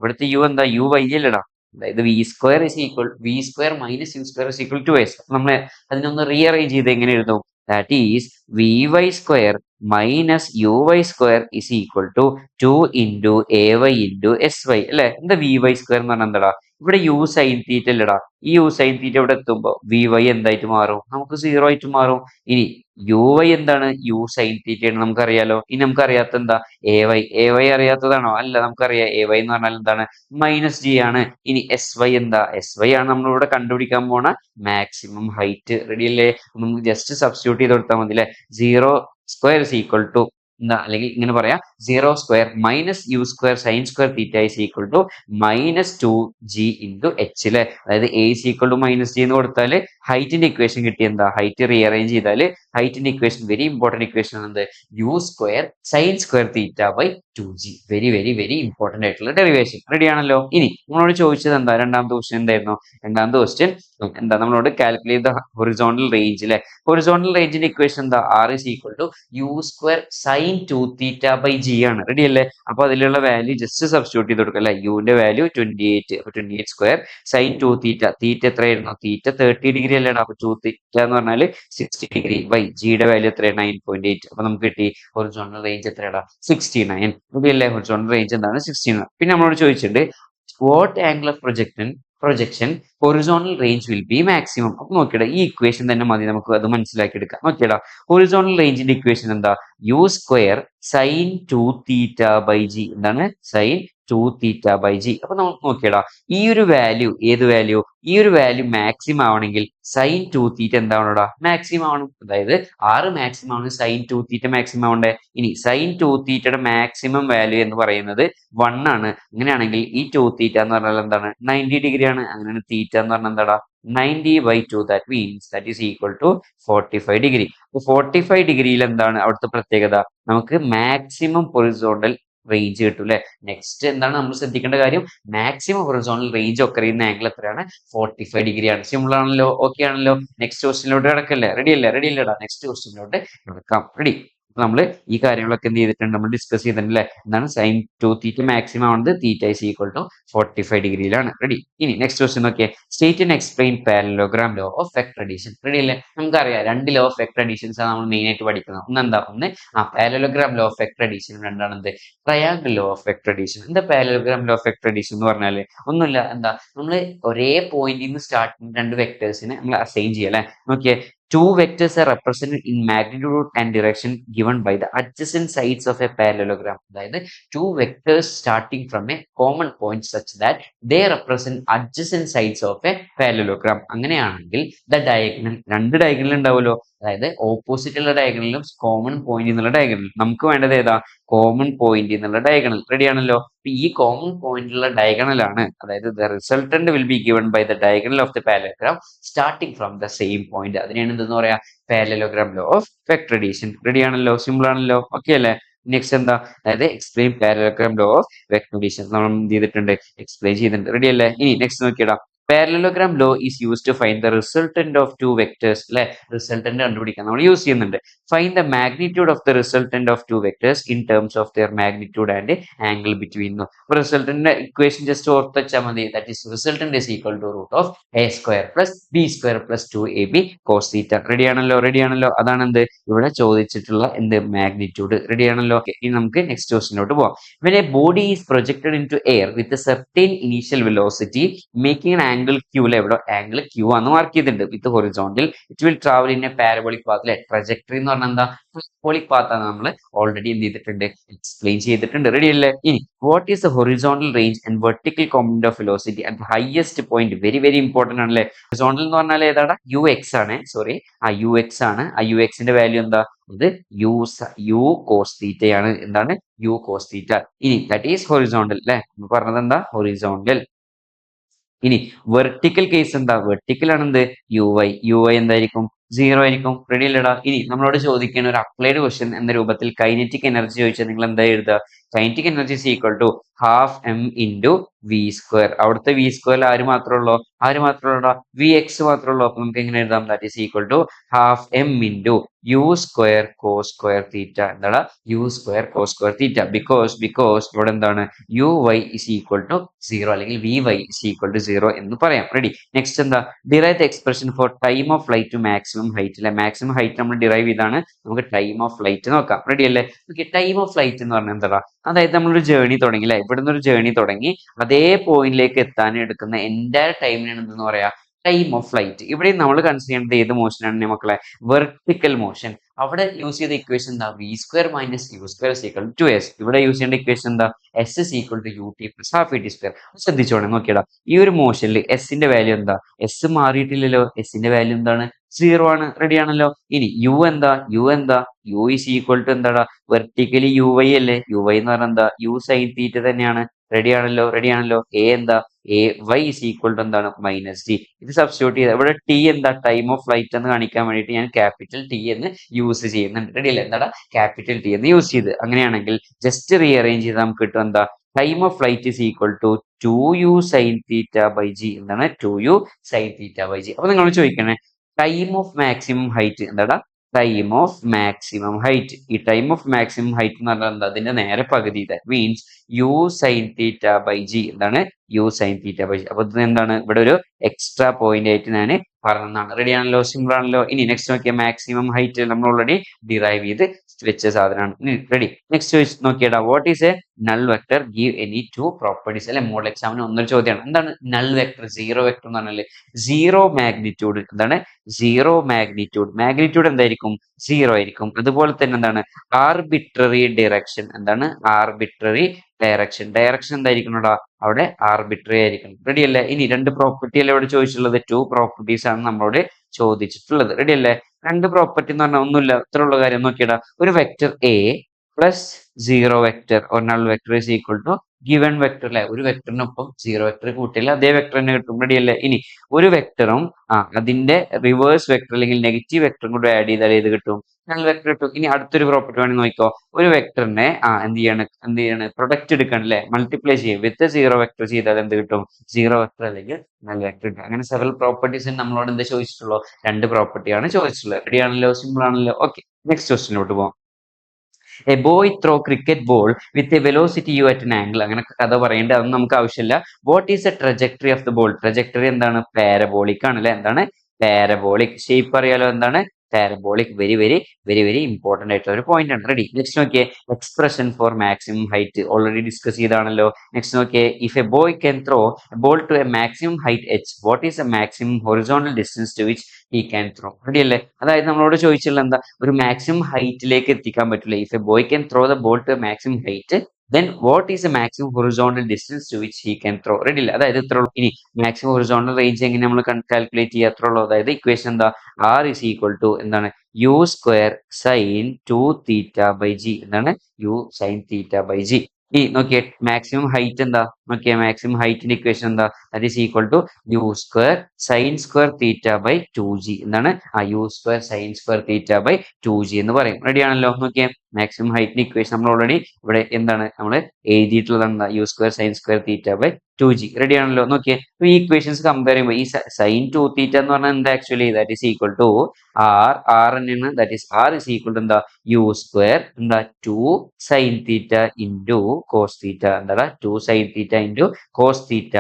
ഇവിടുത്തെ യു എന്താ? യു വൈ അല്ലടാ. അതായത് v square minus u square is equal to s. നമ്മൾ അതിനൊന്ന് റീഅറേഞ്ച് ചെയ്ത് എങ്ങനെ എഴുതും? That is v y square minus u y square is equal to 2 into a y into s y അല്ലെ? എന്താ വി വൈ സ്ക്വയർ എന്ന് പറഞ്ഞാൽ എന്താടാ? ഇവിടെ യു സൈൻ തീറ്റ അല്ലടാ. ഈ യു സൈൻ തീറ്റ ഇവിടെ എത്തുമ്പോ വി വൈ എന്തായിട്ട് മാറും? നമുക്ക് 0 ആയിട്ട് മാറും. ഇനി യു വൈ എന്താണ്? യു സൈൻ തീറ്റ ആണ്, നമുക്കറിയാലോ. ഇനി നമുക്കറിയാത്ത എന്താ? എ വൈ അറിയാത്തതാണോ? അല്ല, നമുക്കറിയാം. എ വൈ എന്ന് പറഞ്ഞാൽ എന്താണ്? മൈനസ് ജി ആണ്. ഇനി എസ് വൈ എന്താ? എസ് വൈ ആണ് നമ്മളിവിടെ കണ്ടുപിടിക്കാൻ പോണ മാക്സിമം ഹൈറ്റ്. റെഡി അല്ലേ? നമുക്ക് ജസ്റ്റ് സബ്സ്റ്റിറ്റ്യൂട്ട് ചെയ്ത് കൊടുത്താൽ മതി അല്ലെ? 0 സ്ക്വയർ ഇസ് ഈക്വൽ ടു എന്താ? അല്ലെങ്കിൽ ഇങ്ങനെ പറയാം, 0 square minus u square sine square theta is equal to minus 2g into h അല്ലെ? അതായത് a is equal to minus g എന്ന് കൊടുത്താൽ ഹൈറ്റിന്റെ ഇക്വേഷൻ കിട്ടി. എന്താ? ഹൈറ്റ് റീഅറേഞ്ച് ചെയ്താൽ ഹൈറ്റിന്റെ ഇക്വേഷൻ, വെരി ഇമ്പോർട്ടന്റ് ഇക്വേഷൻ ആണ് എന്ത്? U square sine square theta by 2g. Very very very important ആയിട്ടുള്ള ഡെറിവേഷൻ. റെഡി ആണല്ലോ? ഇനി നമ്മളോട് ചോദിച്ചത് എന്താ? രണ്ടാമത്തെ ക്വസ്റ്റ്യൻ എന്തായിരുന്നു? രണ്ടാമത്തെ ക്വസ്റ്റ്യൻ എന്താ? നമ്മളോട് കാൽക്കുലേറ്റ് ദ ഹൊറിസോണ്ടൽ റേഞ്ച് അല്ലെ? ഹൊറിസോണ്ടൽ റേഞ്ചിന്റെ ഇക്വേഷൻ എന്താ? R is equal to U square sign 2 theta by g ആണ്. റെഡി അല്ലേ? അപ്പൊ അതിലുള്ള വാല്യൂ ജസ്റ്റ് സബ്സ്റ്റിറ്റ്യൂട്ട് ചെയ്ത് കൊടുക്കുക അല്ലെ? യുവിന്റെ വാല്യൂ 28. അപ്പൊ 28 സ്ക്വയർ സൈൻ 2 തീറ്റ. തീറ്റ എത്രയായിരുന്നു? തീറ്റ 30 ഡിഗ്രി അല്ലേടാ? അപ്പൊ 2 തീറ്റ എന്ന് പറഞ്ഞാൽ 60 ഡിഗ്രി ബൈ ജിയുടെ വാല്യൂ എത്രയാണ്? 9.8. അപ്പൊ നമുക്ക് കിട്ടി ഹൊറിസോണ്ടൽ റേഞ്ച് എത്രയാടാ? 69. റെഡി അല്ലേ? ഹൊറിസോണ്ടൽ റേഞ്ച് എന്താണ്? 69. പിന്നെ നമ്മളോട് ചോദിച്ചിട്ടുണ്ട് what angle of projection horizontal range will be maximum. അപ്പൊ നോക്കിയടാ, ഈ ഇക്വേഷൻ തന്നെ മതി, നമുക്ക് അത് മനസ്സിലാക്കി എടുക്കാം. നോക്കിയടാ, ഹൊറിസോണ്ടൽ റേഞ്ചിന്റെ ഇക്വേഷൻ എന്താ? U square sign 2 theta by G. എന്താണ്? Sin 2 theta by g. അപ്പൊ നമുക്ക് നോക്കിയടാ, ഈ ഒരു വാല്യൂ ഏത് വാല്യൂ, ഈ ഒരു വാല്യൂ മാക്സിമം ആവണമെങ്കിൽ സൈൻ 2 തീറ്റ എന്താവണോടാ, മാക്സിമം ആവണം. അതായത് ആറ് മാക്സിമം ആണ്, സൈൻ 2 തീറ്റ മാക്സിമം ആവണ്ടേ. ഇനി സൈൻ 2 തീറ്റയുടെ മാക്സിമം വാല്യൂ എന്ന് പറയുന്നത് 1 ആണ്. അങ്ങനെയാണെങ്കിൽ ഈ 2 തീറ്റ എന്ന് പറഞ്ഞാൽ എന്താണ്, 90 ഡിഗ്രി ആണ്. അങ്ങനെയാണ് തീറ്റ എന്ന് പറഞ്ഞാൽ എന്താടാ, 90/2. That means that is equal to 45 degree. അപ്പൊ 45 ഡിഗ്രിയിൽ എന്താണ് അവിടുത്തെ പ്രത്യേകത, നമുക്ക് മാക്സിമം ഹൊറിസോണ്ടൽ റേഞ്ച് കിട്ടും അല്ലെ. നെക്സ്റ്റ് എന്താണ് നമ്മൾ ശ്രദ്ധിക്കേണ്ട കാര്യം, മാക്സിമം ഹൊറിസോണ്ടൽ റേഞ്ച് ഒക്കെ ചെയ്യുന്ന ആംഗിൾ എത്രയാണ്, 45 ഡിഗ്രി ആണ്. സിമ്പിൾ ആണല്ലോ, ഓക്കെ ആണല്ലോ. നെക്സ്റ്റ് ക്വസ്റ്റിനിലോട്ട് കിടക്കല്ലേ, റെഡി അല്ലേ, റെഡി അല്ലേടാ, നെക്സ്റ്റ് ക്വസ്റ്റിനിലോട്ട് കിടക്കാം. റെഡി. അപ്പൊ നമ്മള് ഈ കാര്യങ്ങളൊക്കെ എന്ത് ചെയ്തിട്ടുണ്ട്, നമ്മൾ ഡിസ്കസ് ചെയ്തിട്ടുണ്ട് അല്ലെ. എന്താണ് സൈൻ 2 തീറ്റ മാക്സിമം ആവുന്നത് തീറ്റ ഇസ് ഈക്വൽ ടു 45 ഡിഗ്രിയിലാണ്. റെഡി. ഇനി നെക്സ്റ്റ് ക്വസ്റ്റ്യൻ നോക്കിയേ, state and explain parallelogram law of vector addition. Ready അല്ലേ. നമുക്കറിയാം രണ്ട് ലോ ഓഫ് വെക്ടർ അഡീഷൻസ് ആണ് നമ്മൾ മെയിൻ ആയിട്ട് പഠിക്കുന്നത്. ഒന്ന് parallelogram law of vector addition, രണ്ടാണെന്ത് triangle law of vector addition. എന്താ parallelogram law of vector addition എന്ന് പറഞ്ഞാല് ഒന്നുമില്ല, എന്താ നമ്മൾ ഒരേ പോയിന്റിൽ നിന്ന് സ്റ്റാർട്ട് ചെയ്യുന്ന രണ്ട് വെക്ടേഴ്സിനെ നമ്മൾ അസൈൻ ചെയ്യാം അല്ലെ. നോക്കിയേ, two vectors are represented in magnitude and direction given by the adjacent sides of a parallelogram. അതായത് two vectors starting from a common point such that they represent adjacent sides of a parallelogram. അങ്ങനെയാണെങ്കിൽ the diagonal, രണ്ട് diagonal ഉണ്ടാവുമല്ലോ, അതായത് opposite ഉള്ള ഡയഗണലും common point എന്നുള്ള diagonal. നമുക്ക് വേണ്ടത് ഏതാ, കോമൺ പോയിന്റ് എന്നുള്ള ഡയഗണൽ. റെഡി ആണല്ലോ. ഈ കോമൺ പോയിന്റിലുള്ള ഡയഗണൽ ആണ്, അതായത് the resultant will be given by the diagonal of the parallelogram starting from the same point. അതിനെയാണ് എന്തെന്ന് പറയാ, parallelogram law of vector addition. Ready ആണല്ലോ, സിമ്പിൾ ആണല്ലോ, ഓക്കെ അല്ലേ. നെക്സ്റ്റ് എന്താ, അതായത് explain parallelogram law of vector addition നമ്മൾ എന്ത് ചെയ്തിട്ടുണ്ട്, എക്സ്പ്ലെയിൻ ചെയ്തിട്ടുണ്ട്. റെഡി അല്ലേ. ഇനി നെക്സ്റ്റ് നോക്കിയടാ, parallelogram law is use to find the resultant of two vectors അല്ലെ. റിസൾട്ടന്റ് കണ്ടുപിടിക്കാൻ നമ്മൾ യൂസ് ചെയ്യുന്നുണ്ട്. Find the magnitude of the resultant of two vectors in terms of their magnitude and angle between. Resultant equation just ഓർത്ത് വെച്ചാൽ മതി. That is resultant is equal to root of A square plus B square plus 2ab cos theta. Ready ആണല്ലോ, ready ആണല്ലോ. അതാണ് എന്ത് ഇവിടെ ചോദിച്ചിട്ടുള്ള എന്ത് മാഗ്നിറ്റ്യൂഡ്. റെഡി ആണല്ലോ. ഇനി നമുക്ക് നെക്സ്റ്റ് ക്വസ്റ്റിനോട്ട് പോവാം. When a body is projected into air with a certain initial velocity making an angle q, ഇവിടെ ആംഗിൾ q ആണ് മാർക്ക് ചെയ്തിട്ടുണ്ട്, വിത്ത് horizontal it will travel in A parabolic path അല്ലെ. ട്രജക്ടറി എന്ന് പറഞ്ഞാൽ എന്താ, പാരബോളിക് പാത്ത് ആണ് നമ്മൾ ഓൾറെഡി എന്ത് ചെയ്തിട്ടുണ്ട്, എക്സ്പ്ലെയിൻ ചെയ്തിട്ടുണ്ട്. റെഡി അല്ലേ. ഇനി what is the horizontal range and vertical component of velocity at highest point. Very very important ആണല്ലേ. ഹൊറിസോണ്ടൽ എന്ന് പറഞ്ഞാൽ ഏതാണ്, യു എക്സ് ആണ്, സോറി യു എക്സ് ആണ്. ആ യു എക്സിന്റെ വാല്യൂ എന്താ, ഇത് യു കോസ് തീറ്റയാണ്. എന്താണ്, യു കോസ് തീറ്റ. ഇനി ദാറ്റ് ഈസ് ഹൊറിസോണ്ടൽ അല്ലെ, പറഞ്ഞത് എന്താ, ഹൊറിസോണ്ടൽ. ഇനി വെർട്ടിക്കൽ കേസ് എന്താ, വെർട്ടിക്കൽ ആണ് എന്ത്, യു വൈ എന്തായിരിക്കും, 0 ആയിരിക്കും. റെഡി അല്ലടാ. ഇനി നമ്മളോട് ചോദിക്കുന്ന ഒരു അപ്ലൈഡ് ക്വസ്റ്റ്യൻ എന്ന രൂപത്തിൽ കൈനറ്റിക് എനർജി ചോദിച്ചാൽ നിങ്ങൾ എന്താ എഴുതുക, kinetic energy is equal to half m into v square. അവിടുത്തെ വി സ്ക്വയർ ആര് മാത്രമേ ഉള്ളൂ, വി എക്സ് മാത്രമേ ഉള്ളൂ. അപ്പൊ നമുക്ക് എങ്ങനെ എഴുതാം, that is equal to half m into U square cos square theta. എന്താണ്, U square cos square theta. Because ഇവിടെ എന്താണ്, u y is equal to 0 അല്ലെങ്കിൽ V y is equal to 0 എന്ന് പറയാം. റെഡി. നെക്സ്റ്റ് എന്താ, derive the expression for time of flight to maximum height അല്ലെ. Maximum height നമ്മൾ derive ചെയ്താണ്, നമുക്ക് ടൈം ഓഫ് ഫ്ലൈറ്റ് നോക്കാം. റെഡി അല്ലേ. ഓക്കെ, ടൈം ഓഫ് ഫ്ലൈറ്റ് എന്ന് പറഞ്ഞാൽ എന്താ, അതായത് നമ്മളൊരു ജേർണി തുടങ്ങി അല്ലെ, ഇവിടുന്ന് ഒരു ജേർണി തുടങ്ങി അതേ പോയിന്റിലേക്ക് എത്താൻ എടുക്കുന്ന എൻറ്റയർ ടൈമിനാണ് എന്തെന്ന് പറയാ, ടൈം ഓഫ് ഫ്ലൈറ്റ്. ഇവിടെ നമ്മൾ കൺസിഡർ ചെയ്യേണ്ടത് ഏത് മോഷനാണ് മക്കളെ, വെർട്ടിക്കൽ മോഷൻ. അവിടെ യൂസ് ചെയ്ത ഇക്വേഷൻ എന്താ, v square minus u square equal to S. ഇവിടെ യൂസ് ചെയ്യേണ്ട ഇക്വേഷൻ എന്താ, S is equal to U T plus half a t square. ശ്രദ്ധിച്ചോണേ, നോക്കിയടാ, ഈ ഒരു മോഷനിൽ എസിന്റെ വാല്യൂ എന്താ, എസ് മാറിയിട്ടില്ലല്ലോ, എസിന്റെ വാല്യൂ എന്താണ്, 0 ആണ്. റെഡി ആണല്ലോ. ഇനി യു എന്താ, യു ഇസ് ഈക്വൽ ടു എന്താടാ, വെർട്ടിക്കലി യു വൈ അല്ലേ. യു വൈ എന്ന് പറഞ്ഞാൽ എന്താ, യു സൈൻ തീറ്റ തന്നെയാണ്. റെഡി ആണല്ലോ. എ എന്താ, a y is equal to എന്താണ്, മൈനസ് ടി. ഇത് സബ്സ്റ്റിറ്റ്യൂട്ട് ചെയ്ത ഇവിടെ ടി എന്താ, ടൈം ഓഫ് ഫ്ലൈറ്റ് എന്ന് കാണിക്കാൻ വേണ്ടിയിട്ട് ഞാൻ ക്യാപിറ്റൽ ടി എന്ന് യൂസ് ചെയ്യുന്നുണ്ട്. റെഡി അല്ലേ. എന്താ, ക്യാപിറ്റൽ ടി എന്ന് യൂസ് ചെയ്ത്. അങ്ങനെയാണെങ്കിൽ ജസ്റ്റ് റീഅറേഞ്ച് ചെയ്ത് നമുക്ക് കിട്ടും എന്താ, time of flight is equal to 2u sin theta by G. എന്താണ്, 2u sin theta by g. അപ്പൊ നിങ്ങൾ ചോദിക്കണേ, ടൈം ഓഫ് മാക്സിമം ഹൈറ്റ് എന്താടാ, ടൈം ഓഫ് മാക്സിമം ഹൈറ്റ്. ഈ ടൈം ഓഫ് മാക്സിമം ഹൈറ്റ് എന്ന് പറഞ്ഞാൽ എന്താ, അതിന്റെ നേരെ പകുതി. That means u sign theta by G. എന്താണ്, u sign theta by g. അപ്പൊ ഇത് എന്താണ്, ഇവിടെ ഒരു എക്സ്ട്രാ പോയിന്റ് ആയിട്ട് ഞാൻ പറഞ്ഞതാണ്. റെഡി ആണല്ലോ, സിമ്പിൾ ആണല്ലോ. ഇനി നെക്സ്റ്റ് നോക്കിയാൽ മാക്സിമം ഹൈറ്റ് നമ്മൾ ഓൾറെഡി ഡിറൈവ് ചെയ്ത് വെച്ച സാധനമാണ്. റെഡി. നെക്സ്റ്റ് ചോയ്സ് നോക്കിയടാ. What is a null vector? Give any two properties. അല്ലെ, മോഡൽ എക്സാമിന് ഒന്നൊരു ചോദ്യമാണ്. എന്താണ് നൾ വെക്ടർ? സീറോ വെക്ടർ എന്ന് പറഞ്ഞാല് സീറോ മാഗ്നിറ്റ്യൂഡ്. എന്താണ് സീറോ മാഗ്നിറ്റ്യൂഡ്? മാഗ്നിറ്റ്യൂഡ് എന്തായിരിക്കും? സീറോ ആയിരിക്കും. അതുപോലെ തന്നെ എന്താണ് ആർബിട്രറി ഡയറക്ഷൻ? എന്താണ് ആർബിട്രറി ഡയറക്ഷൻ? ഡയറക്ഷൻ എന്തായിരിക്കണോടാ? അവിടെ ആർബിട്രറി ആയിരിക്കണം. റെഡി അല്ലേ? ഇനി രണ്ട് പ്രോപ്പർട്ടി അല്ലേ ഇവിടെ ചോദിച്ചിട്ടുള്ളത്? ടു പ്രോപ്പർട്ടീസ് ആണ് നമ്മളോട് ചോദിച്ചിട്ടുള്ളത്. റെഡി അല്ലേ? രണ്ട് പ്രോപ്പർട്ടി എന്ന് പറഞ്ഞാൽ ഒന്നുമില്ല, ഇത്ര ഉള്ള കാര്യം നോക്കിയടാ. ഒരു vector a plus zero vector or null vector is equal to given vector. അല്ലെ, ഒരു വെക്ടറിനൊപ്പം സീറോ വെക്ടർ കൂട്ടിയാൽ അതേ വെക്ടർ തന്നെ കിട്ടും. റെഡി അല്ലേ? ഇനി ഒരു വെക്ടറും അതിന്റെ റിവേഴ്സ് വെക്ടർ അല്ലെങ്കിൽ നെഗറ്റീവ് വെക്ടറും കൂടെ ആഡ് ചെയ്താൽ ഏത് കിട്ടും? നൾ വെക്ടർ കിട്ടും. ഇനി അടുത്തൊരു പ്രോപ്പർട്ടി വേണമെങ്കിൽ നോക്കിക്കോ. ഒരു വെക്ടറിനെ എന്ത് ചെയ്യാണ് പ്രൊഡക്റ്റ് എടുക്കണം അല്ലെ, മൾട്ടിപ്ലൈ ചെയ്യും വിത്ത് സീറോ വെക്ടർ ചെയ്താൽ എന്ത് കിട്ടും? സീറോ വെക്ടർ അല്ലെങ്കിൽ നൾ വെക്ടർ കിട്ടും. അങ്ങനെ സെവറൽ പ്രോപ്പർട്ടീസ് നമ്മളോട് എന്താ ചോദിച്ചിട്ടുള്ളൂ? രണ്ട് പ്രോപ്പർട്ടിയാണ് ചോദിച്ചിട്ടുള്ളത്. റെഡി ആണല്ലോ? സിമ്പിൾ ആണല്ലോ? ഓക്കെ, നെക്സ്റ്റ് ക്വസ്റ്റിനോട്ട് പോകാം. A boy throw cricket ball with a velocity u at an angle. അങ്ങനെ കഥ പറയേണ്ടത് അതൊന്നും നമുക്ക് ആവശ്യമില്ല. What is a trajectory of the ball? Trajectory എന്താണ്? പാരബോളിക് ആണ് അല്ലെ? എന്താണ്? പാരബോളിക്. ഷേപ്പ് അറിയാലോ എന്താണ്? Parabolic. Very very very very important ആയിട്ടുള്ള ഒരു പോയിന്റ് ആണ്. റെഡി. നെക്സ്റ്റ് നോക്കിയേ, expression for maximum height already discuss ചെയ്താണല്ലോ. നെക്സ്റ്റ് നോക്കിയേ, if a boy can throw ball to a maximum height h, what is a maximum horizontal distance to which he can throw? Ready അല്ലേ? അതായത് നമ്മളോട് ചോദിച്ചുള്ള എന്താ? ഒരു maximum ഹൈറ്റിലേക്ക് എത്തിക്കാൻ പറ്റില്ല. If a boy can throw the ball to a maximum height, then what is the maximum horizontal distance to which he can throw? Ready അല്ലേ? അതായത് ഇത്ര ഉള്ളൂ. ഇനി മാക്സിമം ഹൊറിസോണ്ടൽ റേഞ്ച് എങ്ങനെ നമ്മൾ കാൽക്കുലേറ്റ് ചെയ്യുക? അത്ര ഉള്ളൂ. അതായത് ഇക്വേഷൻ എന്താ? ആർ ഇസ് ഈക്വൽ ടു എന്താണ്? U square sine 2θ/g. എന്താണ്? U sine θ/g. ഈ നോക്കിയേ, മാക്സിമം ഹൈറ്റ് എന്താ? നോക്കിയേ, മാക്സിമം ഹൈറ്റിന്റെ ഇക്വേഷൻ എന്താ? That is equal to U square sine square θ/2g. എന്താണ്? U square sine square θ/2g എന്ന് പറയും. റെഡി ആണല്ലോ? നോക്കിയേ, മാക്സിമം ഹൈറ്റിന്റെ ഇക്വേഷൻ നമ്മൾ ഓൾറെഡി ഇവിടെ എന്താണ് നമ്മൾ എഴുതിയിട്ടുള്ളതാണ്? U square sine square θ/2g. Ready ആണല്ലോ? നോക്കിയേ, ഈ ഇക്വേഷൻസ് കമ്പയർ ചെയ്യുമ്പോൾ ഈ സൈൻ 2θ എന്ന് പറഞ്ഞാൽ എന്താ? Actually that is equal to R തന്നെയാണ്. That is R is equal to എന്താ? യു സ്ക്വയർ എന്താ? 2 sine theta into cos theta. എന്താ? 2 sine theta into cos theta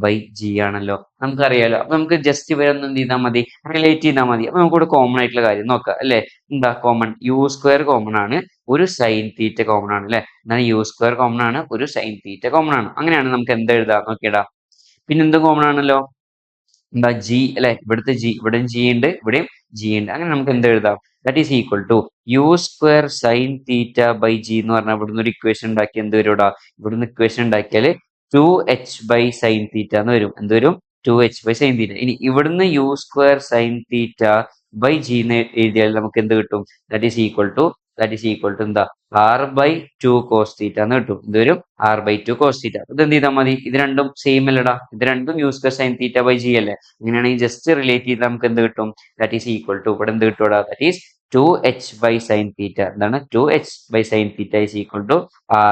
by G ആണല്ലോ. നമുക്കറിയാലോ. അപ്പൊ നമുക്ക് ജസ്റ്റ് ഇവരൊന്നും എന്ത് ചെയ്താൽ മതി? റിലേറ്റ് ചെയ്താൽ മതി. അപ്പൊ നമുക്ക് ഇവിടെ കോമൺ ആയിട്ടുള്ള കാര്യം നോക്കാം അല്ലെ? എന്താ കോമൺ? യു സ്ക്വയർ കോമൺ ആണ്, ഒരു സൈൻ തീറ്റ കോമൺ ആണ് അല്ലെ? എന്നാൽ യു സ്ക്വയർ കോമൺ ആണ്, ഒരു സൈൻ തീറ്റ കോമൺ ആണ്. അങ്ങനെയാണ് നമുക്ക് എന്താ എഴുതാം? നോക്കിയടാ, പിന്നെ എന്തും കോമൺ ആണല്ലോ. എന്താ? ജി അല്ലെ? ഇവിടുത്തെ ജി, ഇവിടെയും ജി ഉണ്ട്, ഇവിടെയും ജി ഉണ്ട്. അങ്ങനെ നമുക്ക് എന്ത് എഴുതാം? That is equal to U square sine θ/g എന്ന് പറഞ്ഞാൽ ഇവിടുന്ന് ഒരു ഇക്വേഷൻ ഉണ്ടാക്കി എന്ത് വരും? ഇവിടുന്ന് ഇക്വേഷൻ ഉണ്ടാക്കിയാൽ 2h/sin θ എന്ന് വരും. എന്ത് വരും? 2h/sin θ. ഇനി ഇവിടുന്ന് യു സ്ക്വയർ സൈൻ θ/g എന്ന് എഴുതിയാൽ നമുക്ക് എന്ത് കിട്ടും? ദാറ്റ് ഈസ് ഈക്വൽ ടു എന്താ? r/2 cos θ എന്ന് കിട്ടും. ഇത് വരും r/2 cos θ. ഇത് എന്ത് ചെയ്താൽ മതി? ഇത് രണ്ടും സെയിം അല്ലടാ. ഇത് രണ്ടും യു സ്ക്വയർ സൈൻ θ/g അല്ലേ? അങ്ങനെയാണെങ്കിൽ ജസ്റ്റ് റിലേറ്റ് ചെയ്താൽ നമുക്ക് എന്ത് കിട്ടും? ദാറ്റ് ഈസ് ഈക്വൽ ടു ഇവിടെ എന്ത് കിട്ടും? That is 2h/sin θ. എന്താണ്? 2h/sin θ is equal to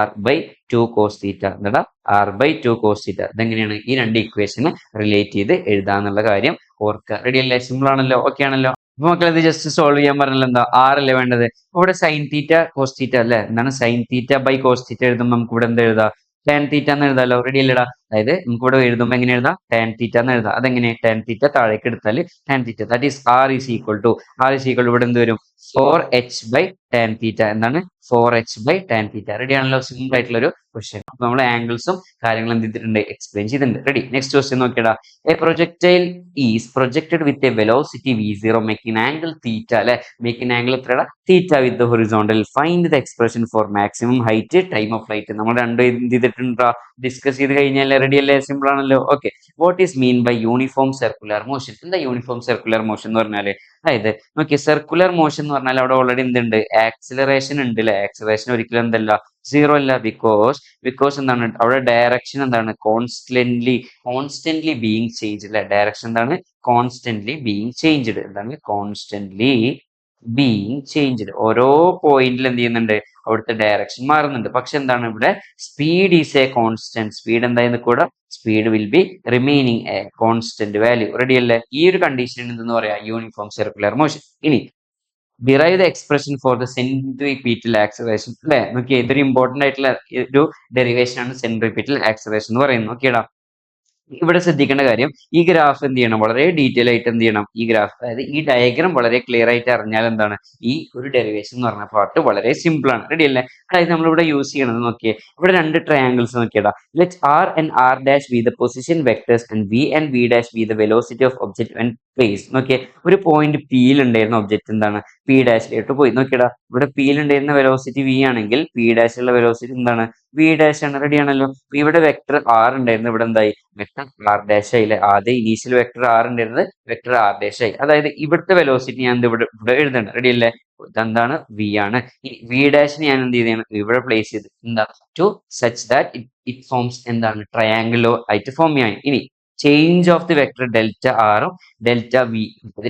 r/2 cos θ. എന്താണ്? r/2 cos θ. ഇതെങ്ങനെയാണ് ഈ രണ്ട് ഇക്വേഷന് റിലേറ്റ് ചെയ്ത് എഴുതാന്നുള്ള കാര്യം ഓർക്കുക. റെഡി അല്ലേ? സിമ്പിൾ ആണല്ലോ? ഓക്കെ ആണല്ലോ? അപ്പൊ മക്കളെ ഇത് ജസ്റ്റ് സോൾവ് ചെയ്യാൻ പറഞ്ഞല്ലോ. എന്താ? ആർ അല്ലേ വേണ്ടത്? ഇവിടെ സൈൻ തീറ്റ കോസ് തീറ്റ അല്ലേ? എന്താണ്? Sine theta by cos theta എഴുതുമ്പോൾ നമുക്ക് ഇവിടെ എന്ത് എഴുതാം? ടാൻ തീറ്റ എന്ന് എഴുതാലോ. റെഡി അല്ലേടാ? അതായത് നമുക്ക് ഇവിടെ എഴുതുമ്പോൾ എങ്ങനെ എഴുതാം? ടാൻ തീറ്റ എന്ന് എഴുതാം. അതെങ്ങനെ? ടാൻ തീറ്റ താഴേക്ക് എടുത്താൽ tan theta that is r is equal to ഇവിടെ എന്ത് വരും? 4h/tan θ. എന്താണ്? 4h/tan θ. റെഡി ആണല്ലോ? സിമ്പിൾ ആയിട്ടുള്ള ഒരു ക്വസ്റ്റ്യൻ. അപ്പൊ നമ്മൾ ആംഗിൾസും കാര്യങ്ങളും എന്ത് ചെയ്തിട്ടുണ്ട്? എക്സ്പ്ലെയിൻ ചെയ്തിട്ടുണ്ട്. റെഡി. നെക്സ്റ്റ് ക്വസ്റ്റ്യൻ നോക്കിയടാ. A projectile is projected with a velocity v0 making angle theta അല്ലെ? മേക്കിംഗ് ആംഗിൾ എത്രടാ? Theta with the horizontal. Find the expression for maximum height, time of flight. നമ്മൾ രണ്ടും എന്ത് ചെയ്തിട്ടുണ്ടോ? ഡിസ്കസ് ചെയ്ത് കഴിഞ്ഞാൽ റെഡി അല്ലേ? സിമ്പിൾ ആണല്ലോ? Okay. What is mean by uniform circular motion? എന്താ യൂണിഫോം സർക്കുലർ മോഷൻ എന്ന് പറഞ്ഞാല്? അതായത് നോക്കിയേ, സർക്കുലർ മോഷൻ എന്ന് പറഞ്ഞാൽ അവിടെ ഓൾറെഡി എന്തുണ്ട്? ആക്സിലറേഷൻ ഉണ്ട് അല്ലെ? ആക്സിലറേഷൻ ഒരിക്കലും എന്തല്ല? സീറോ അല്ല. ബിക്കോസ് എന്താണ്? അവിടെ ഡയറക്ഷൻ എന്താണ്? കോൺസ്റ്റന്റ്ലി ബീങ് ചേഞ്ച് അല്ലെ? ഡയറക്ഷൻ എന്താണ്? Constantly being changed. എന്താണ്? Constantly being changed. ഓരോ പോയിന്റിൽ എന്ത് ചെയ്യുന്നുണ്ട്? അവിടുത്തെ ഡയറക്ഷൻ മാറുന്നുണ്ട്. പക്ഷെ എന്താണ്? ഇവിടെ speed is a constant. Speed എന്തായിരുന്നു കൂടെ? Speed will be remaining a constant value. Ready അല്ലേ? ഈ ഒരു കണ്ടീഷൻ എന്തെന്ന് പറയാം? Uniform circular motion. ഇനി derive the expression for the centripetal acceleration അല്ലെ? നോക്കിയേ, ഇതൊരു ഇമ്പോർട്ടന്റ് ആയിട്ടുള്ള ഒരു ഡെറിവേഷൻ ആണ് സെൻട്രിപീറ്റൽ ആക്സിലറേഷൻ എന്ന് പറയുന്നത്. നോക്കിയടാ, ഇവിടെ ശ്രദ്ധിക്കേണ്ട കാര്യം ഈ ഗ്രാഫ് എന്ത് ചെയ്യണം, വളരെ ഡീറ്റെയിൽ ആയിട്ട് എന്ത് ചെയ്യണം, ഈ ഗ്രാഫ് അതായത് ഈ ഡയഗ്രാം വളരെ ക്ലിയർ ആയിട്ട് അറിഞ്ഞാൽ എന്താണ്, ഈ ഒരു ഡെറിവേഷൻ എന്ന് പറഞ്ഞ പാർട്ട് വളരെ സിമ്പിൾ ആണ്. റെഡി അല്ലേ? അതായത് നമ്മളിവിടെ യൂസ് ചെയ്യണത് നോക്കിയേ, ഇവിടെ രണ്ട് ട്രയാങ്കിൾസ് നോക്കിയടാ. Let R and R dash be the position vectors and V and V dash be the velocity of object and place. നോക്കിയേ, ഒരു പോയിന്റ് പിയിൽ ഉണ്ടായിരുന്ന ഒബ്ജക്ട് എന്താണ്, പി ഡാഷിലോട്ട് പോയി. നോക്കിയടാ, ഇവിടെ പിയിൽ ഉണ്ടായിരുന്ന വെലോസിറ്റി വി ആണെങ്കിൽ പി ഡാഷിലുള്ള വെലോസിറ്റി എന്താണ്, വി ഡാഷ് ആണ്. റെഡി ആണല്ലോ? ഇവിടെ വെക്ടർ ആർ ഉണ്ടായിരുന്നു, ഇവിടെ എന്തായി, വെക്ടർ ആർ ഡാഷ് ആയില്ലേ? ആദ്യം ഇനീഷ്യൽ വെക്ടർ ആർ ഉണ്ടായിരുന്നത് വെക്ടർ ആർ ഡാഷ് ആയി. അതായത് ഇവിടുത്തെ വെലോസിറ്റി ഞാൻ ഇവിടെ എഴുതണം. റെഡി അല്ലേ? ഇതെന്താണ്, വി ആണ്. ഈ വി ഡാഷിന് ഞാൻ എന്ത് ചെയ്താണ്, ഇവിടെ പ്ലേസ് ചെയ്ത് എന്താ, to such that it forms എന്താണ്, ട്രയാങ്കിളോ ആയിട്ട് ഫോം ചെയ്യാൻ. ഇനി change of the vector delta ആറും ഡെൽറ്റ വി,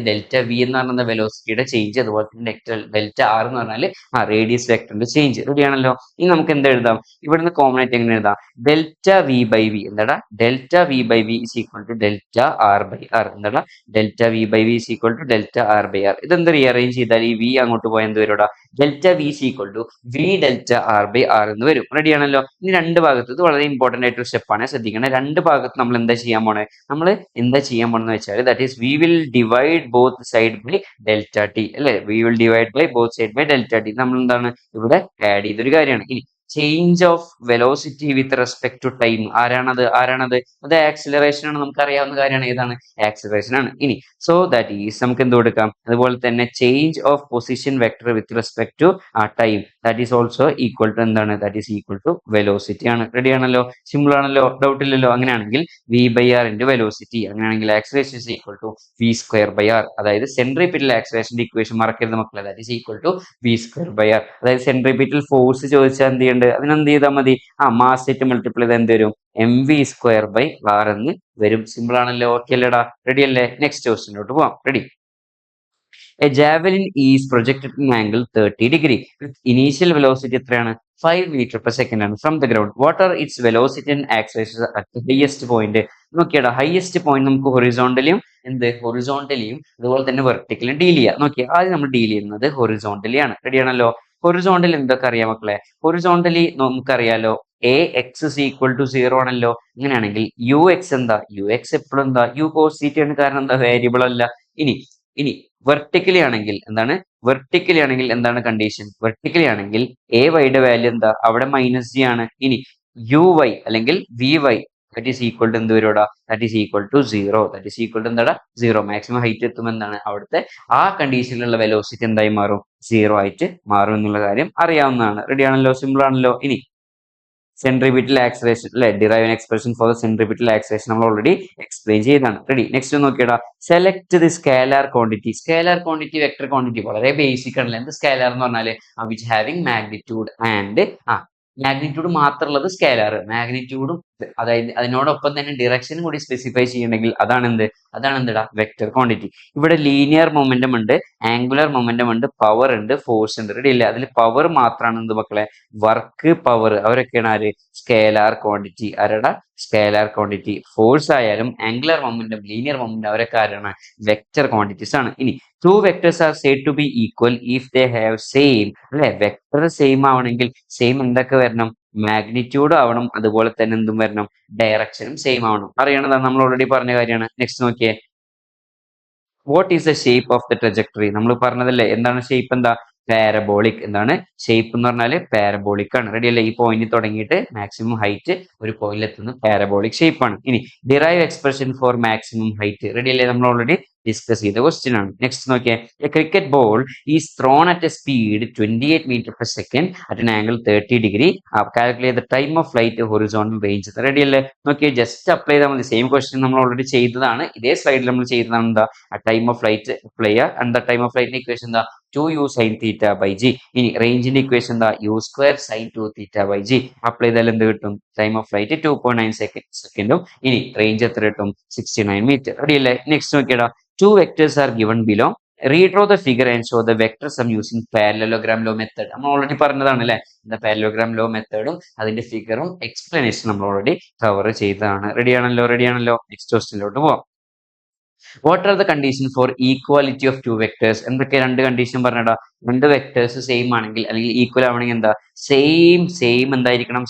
ഡെൽറ്റ വി എന്ന് പറയുന്ന വെലോസിറ്റിയുടെ ചേഞ്ച്, അതുപോലെ തന്നെ ഡെൽറ്റ ആർ എന്ന് പറഞ്ഞാൽ റേഡിയസ് വെക്ടറിന്റെ ചേഞ്ച്. റെഡി ആണല്ലോ? ഇനി നമുക്ക് എന്ത് എഴുതാം, ഇവിടുന്ന് കോമൺ ആയിട്ട് എങ്ങനെ എഴുതാം, ഡെൽറ്റ വി ബൈ വി എന്താടാ, delta V by V is equal to delta R by R. എന്താടാ, delta V by V is equal to delta R by R. ഇതെന്ത് റീഅറേഞ്ച് ചെയ്താൽ ഈ വി അങ്ങോട്ട് പോയാൽ എന്ത് വരും, delta V is equal to V delta R by R എന്ന് വരും. റെഡി ആണല്ലോ? ഇനി രണ്ട് ഭാഗത്ത്, ഇത് വളരെ ഇമ്പോർട്ടന്റ് ആയിട്ടൊരു സ്റ്റെപ്പാണ്, ശ്രദ്ധിക്കണം. രണ്ട് ഭാഗത്ത് നമ്മൾ എന്താ ചെയ്യാൻ പോണേ, നമ്മൾ എന്താ ചെയ്യാൻ പോണെന്ന് വെച്ചാൽ that is V will divide both side by delta T അല്ലെ, V will divide by both side by delta T. നമ്മൾ എന്താണ് ഇവിടെ ആഡ് ചെയ്തൊരു കാര്യമാണ്. ഇനി change of velocity with respect to time, ആരാണത്, അത് ആക്സിലറേഷൻ ആണ്. നമുക്ക് അറിയാവുന്ന കാര്യമാണ്, ഏതാണ്, ആക്സിലറേഷൻ ആണ്. ഇനി സോ ദാറ്റ് ഈസ് നമുക്ക് എന്ത് കൊടുക്കാം, അതുപോലെ തന്നെ change of position vector with respect to time, that is also equal to എന്താണ്, that is equal to velocity ആണ്. റെഡി ആണല്ലോ? സിമ്പിൾ ആണല്ലോ? ഡൗട്ട് ഇല്ലല്ലോ? അങ്ങനെയാണെങ്കിൽ V by R into velocity, അങ്ങനെയാണെങ്കിൽ acceleration is equal to V square by R. അതായത് centripetal ആക്സിലറേഷന്റെ equation മറക്കരുത് മക്കളെ, that is equal to V square by R. അതായത് സെൻട്രിപിറ്റൽ ഫോഴ്സ് ചോദിച്ചാൽ എന്ത് ചെയ്യേണ്ടത്, അതിനെന്ത് ചെയ്താൽ മതി, മാസ് ആയിട്ട് മൾട്ടിപ്ലൈ ചെയ്താൽ എന്ത് വരും, m v square by R എന്ന് വരും. സിമ്പിൾ ആണല്ലോ? ഓക്കെ അല്ലേടാ? റെഡി അല്ലേ? നെക്സ്റ്റ് ക്വസ്റ്റിനോട്ട് പോവാം. Ready? A javelin is projected at an angle 30 degree with initial velocity എത്രയാണ്, 5 meter per second ആണ് from the ground. What are its velocity and acceleration at the highest point? നോക്കിയടാ, highest point നമുക്ക് ഹൊറിസോണ്ടലിയും ഹൊറിസോണ്ടലിയും അതുപോലെ തന്നെ വെർട്ടിക്കലും deal ചെയ്യാം. നോക്കിയാൽ ആദ്യം നമ്മൾ ഡീൽ ചെയ്യുന്നത് ഹൊറിസോണ്ടലി ആണ്. റെഡി ആണല്ലോ? ഹൊറിസോണ്ടലി എന്തൊക്കെ അറിയാം മക്കളെ, ഹൊറിസോണ്ടലി നമുക്കറിയാലോ a x is equal to 0 ആണല്ലോ. അങ്ങനെയാണെങ്കിൽ യു എക്സ് എന്താ, യു എക്സ് എപ്പോഴും എന്താ, യു കോസ് തീറ്റ ആണ്. കാരണം എന്താ, വേരിയബിൾ അല്ല. ഇനി ഇനി വെർട്ടിക്കലി ആണെങ്കിൽ എന്താണ്, കണ്ടീഷൻ, വെർട്ടിക്കലി ആണെങ്കിൽ എ വൈയുടെ വാല്യൂ എന്താ, അവിടെ മൈനസ് ജി ആണ്. ഇനി യു വൈ അല്ലെങ്കിൽ V Y that is equal to എന്ത് വരോടാ, that is equal to 0. That is equal to എന്താടാ, 0. മാക്സിമം ഹൈറ്റ് എത്തുമ്പോൾ എന്താണ്, അവിടുത്തെ ആ കണ്ടീഷനിലുള്ള വെലോസിറ്റി എന്തായി മാറും, 0 ആയിട്ട് മാറും എന്നുള്ള കാര്യം അറിയാവുന്നതാണ്. റെഡി ആണല്ലോ? സിമ്പിൾ ആണല്ലോ? ഇനി സെൻട്രിപിറ്റൽ ആക്സിലറേഷൻ അല്ലെ, derive expression for the centripetal acceleration നമ്മൾ ഓൾറെഡി എക്സ്പ്ലെയിൻ ചെയ്താണ്. റെഡി? നെക്സ്റ്റ് നോക്കിയടാ, select the scalar quantity. Scalar quantity, vector quantity വളരെ ബേസിക് ആണല്ലോ. എന്ത് സ്കേലാർ എന്ന് പറഞ്ഞാൽ which having magnitude and magnitude മാത്രമുള്ളത് സ്കേലാർ. മാഗ്നിറ്റ്യൂഡും അതായത് അതിനോടൊപ്പം തന്നെ ഡിറക്ഷൻ കൂടി സ്പെസിഫൈ ചെയ്യണമെങ്കിൽ അതാണ് എന്തെടാ, വെക്ടർ ക്വാണ്ടിറ്റി. ഇവിടെ ലീനിയർ മൊമെന്റം ഉണ്ട്, ആംഗുലർ മൊമെന്റം ഉണ്ട്, പവർ ഉണ്ട്, ഫോഴ്സ് ഉണ്ട്. റെഡി അല്ലേ? അതിൽ പവർ മാത്രമാണ് എന്ത് മക്കളെ, വർക്ക് പവർ. അവരൊക്കെയാണ് ആര്, സ്കേലാർ ക്വാണ്ടിറ്റി. ആരടാ, സ്കേലാർ ക്വാണ്ടിറ്റി. ഫോഴ്സ് ആയാലും ആംഗുലർ മൊമെന്റം, ലീനിയർ മൊമെന്റം, അവരൊക്കെ ആരാണ്, വെക്ടർ ക്വാണ്ടിറ്റീസ് ആണ്. ഇനി two vectors are said to be equal if they have same അല്ലെ, വെക്ടർ സെയിം ആവണമെങ്കിൽ സെയിം എന്തൊക്കെ വരണം, മാഗ്നിറ്റ്യൂഡ് ആവണം, അതുപോലെ തന്നെ എന്തും വരണം, ഡയറക്ഷനും സെയിം ആവണം. അറിയണതാണ്, നമ്മൾ ഓൾറെഡി പറഞ്ഞ കാര്യമാണ്. നെക്സ്റ്റ് നോക്കിയേ, what is the shape of the trajectory. നമ്മൾ പറഞ്ഞതല്ലേ, എന്താണ് ഷേപ്പ്, എന്താ, പാരബോളിക്. എന്താണ് ഷേപ്പ് എന്ന് പറഞ്ഞാല് പാരബോളിക് ആണ്. റെഡി അല്ലേ? ഈ പോയിന്റ് തുടങ്ങിയിട്ട് മാക്സിമം ഹൈറ്റ് ഒരു പോയിന്റിൽ എത്തുന്ന പാരബോളിക് ഷേപ്പ് ആണ്. ഇനി derive expression for maximum height. Ready അല്ലേ? നമ്മൾ ഓൾറെഡി ഡിസ്കസ് ചെയ്ത ക്വസ്റ്റ്യൻ ആണ്. നെക്സ്റ്റ് നോക്കിയേ, a cricket ball is thrown at a speed 28 metre per second at an angle 30 degree. Calculate the time of flight horizontal range. Ready അല്ലേ? നോക്കിയേ, just apply ചെയ്താൽ മതി. Same question നമ്മൾ already ചെയ്തതാണ്. ഇതേ സ്ലൈഡിൽ നമ്മൾ ചെയ്തതാണ്. എന്താ, ടൈം ഓഫ് ഫ്ലൈറ്റ് അപ്ലൈ ചെയ്യുക. ആൻഡ് ദ ടൈം ഓഫ് ഫ്ലൈറ്റിന്റെ ഇക്വേഷൻ എന്താ, 2u sin theta by g. ഇനി റേഞ്ചിന്റെ ഇക്വേഷൻ എന്താ, u square sin 2 theta by g. Apply ചെയ്താൽ എന്ത് കിട്ടും, ടൈം ഓഫ് ഫ്ലൈറ്റ് 2.9 സെക്കൻഡും ഇനി റേഞ്ച് എത്ര കിട്ടും, 69 മീറ്റർ. റെഡി അല്ലേ? നെക്സ്റ്റ് നോക്കിയടാ, two vectors are given below. Redraw the figure and show the vector sum using parallelogram law method. നമ്മൾ ഓൾറെഡി പറഞ്ഞതാണ് അല്ലെ, എന്താ പാരലോഗ്രാം ലോ മെത്തേഡും അതിന്റെ ഫിഗറും എക്സ്പ്ലനേഷൻ നമ്മൾ ഓൾറെഡി കവർ ചെയ്തതാണ്. റെഡി ആണല്ലോ? നെക്സ്റ്റ് ക്വസ്റ്റിനിലോട്ട് പോവാം. What are the condition for equality of two vectors. എന്തൊക്കെ രണ്ട് കണ്ടീഷൻ പറഞ്ഞടാ, രണ്ട് വെക്ടേഴ്സ് സെയിം ആണെങ്കിൽ അല്ലെങ്കിൽ ഈക്വൽ ആവണമെങ്കിൽ എന്താ സെയിം എന്തായിരിക്കണം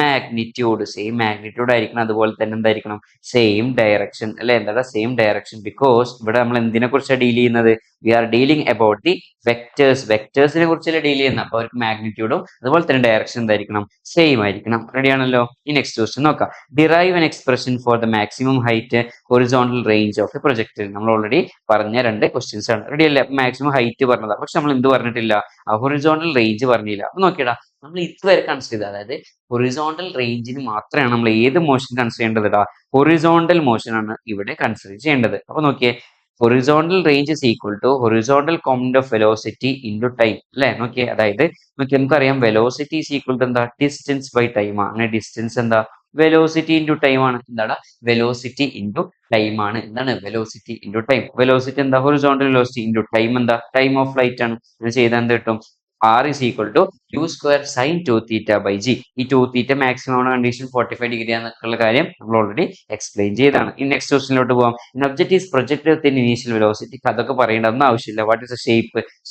മാഗ്നിറ്റ്യൂഡ് സെയിം മാഗ്നിറ്റ്യൂഡ് ആയിരിക്കണം. അതുപോലെ തന്നെ എന്തായിരിക്കണം സെയിം ഡയറക്ഷൻ അല്ലെ എന്താ സെയിം ഡയറക്ഷൻ. ബിക്കോസ് ഇവിടെ നമ്മൾ എന്തിനെ കുറിച്ചാണ് ഡീൽ ചെയ്യുന്നത്? We are dealing about the വെക്ടേഴ്സിനെ കുറിച്ചല്ലേ ഡീൽ ചെയ്യുന്നത്. അപ്പോൾ അവർക്ക് മാഗ്നിറ്റ്യൂഡും അതുപോലെ തന്നെ ഡയറക്ഷൻ എന്തായിരിക്കണം സെയിം ആയിരിക്കണം. റെഡി ആണല്ലോ. ഈ നെക്സ്റ്റ് ക്വസ്റ്റ്യൻ നോക്കാം. Derive an expression for the maximum height horizontal range of a projectile. നമ്മൾ ഓൾറെഡി പറഞ്ഞ രണ്ട് ക്വസ്റ്റ്യൻസ് ആണ്. റെഡി അല്ലേ? മാക്സിമം ഹൈറ്റ് പറഞ്ഞതാ, പക്ഷെ നമ്മൾ എന്ത് പറഞ്ഞിട്ടില്ല? ഹൊറിസോണ്ടൽ റേഞ്ച് പറഞ്ഞില്ല. അപ്പൊ നോക്കിയടാ, നമ്മൾ ഇതുവരെ കൺസിഡർ ചെയ്ത്, അതായത് ഹൊറിസോണ്ടൽ റേഞ്ചിന് മാത്രമാണ് നമ്മൾ ഏത് മോഷൻ കൺസിഡർ ചെയ്യേണ്ടത്? ഹൊറിസോണ്ടൽ മോഷൻ ആണ് ഇവിടെ കൺസിഡർ ചെയ്യേണ്ടത്. അപ്പൊ നോക്കിയേ, horizontal range is equal to horizontal component of velocity into time അല്ലെ. നോക്കിയേ, അതായത് നമുക്കറിയാം വെലോസിറ്റി ഈസ് ഈക്വൽ ടു എന്താ? ഡിസ്റ്റൻസ് ബൈ ടൈം ആണ്. അങ്ങനെ ഡിസ്റ്റൻസ് എന്താ? വെലോസിറ്റി ഇൻടു ടൈം ആണ്. എന്താണ്? വെലോസിറ്റി ഇൻടു ടൈം ആണ്. എന്താണ്? Velocity into time. വെലോസിറ്റി എന്താ? ഹൊറിസോണ്ടൽ വെലോസിറ്റി ഇൻടു ടൈം എന്താ? ടൈം ഓഫ് ഫ്ലൈറ്റ് ആണ്. അങ്ങനെ ചെയ്താൽ എന്ത് കിട്ടും? R is equal to u square sin 2 theta by g. ഈ 2 theta മാക്സിമം ആണ് കണ്ടീഷൻ 45 ഡിഗ്രി ആണെന്നുള്ള കാര്യം നമ്മൾ ഓൾറെഡി എക്സ്പ്ലെയിൻ ചെയ്താണ്. ഈ നെക്സ്റ്റ് ക്വസ്റ്റിനിലോട്ട് പോകാം. Object is projected within initial velocity. അതൊക്കെ പറയേണ്ട ഒന്നും ആവശ്യമില്ല. വാട്ട് ഇസ്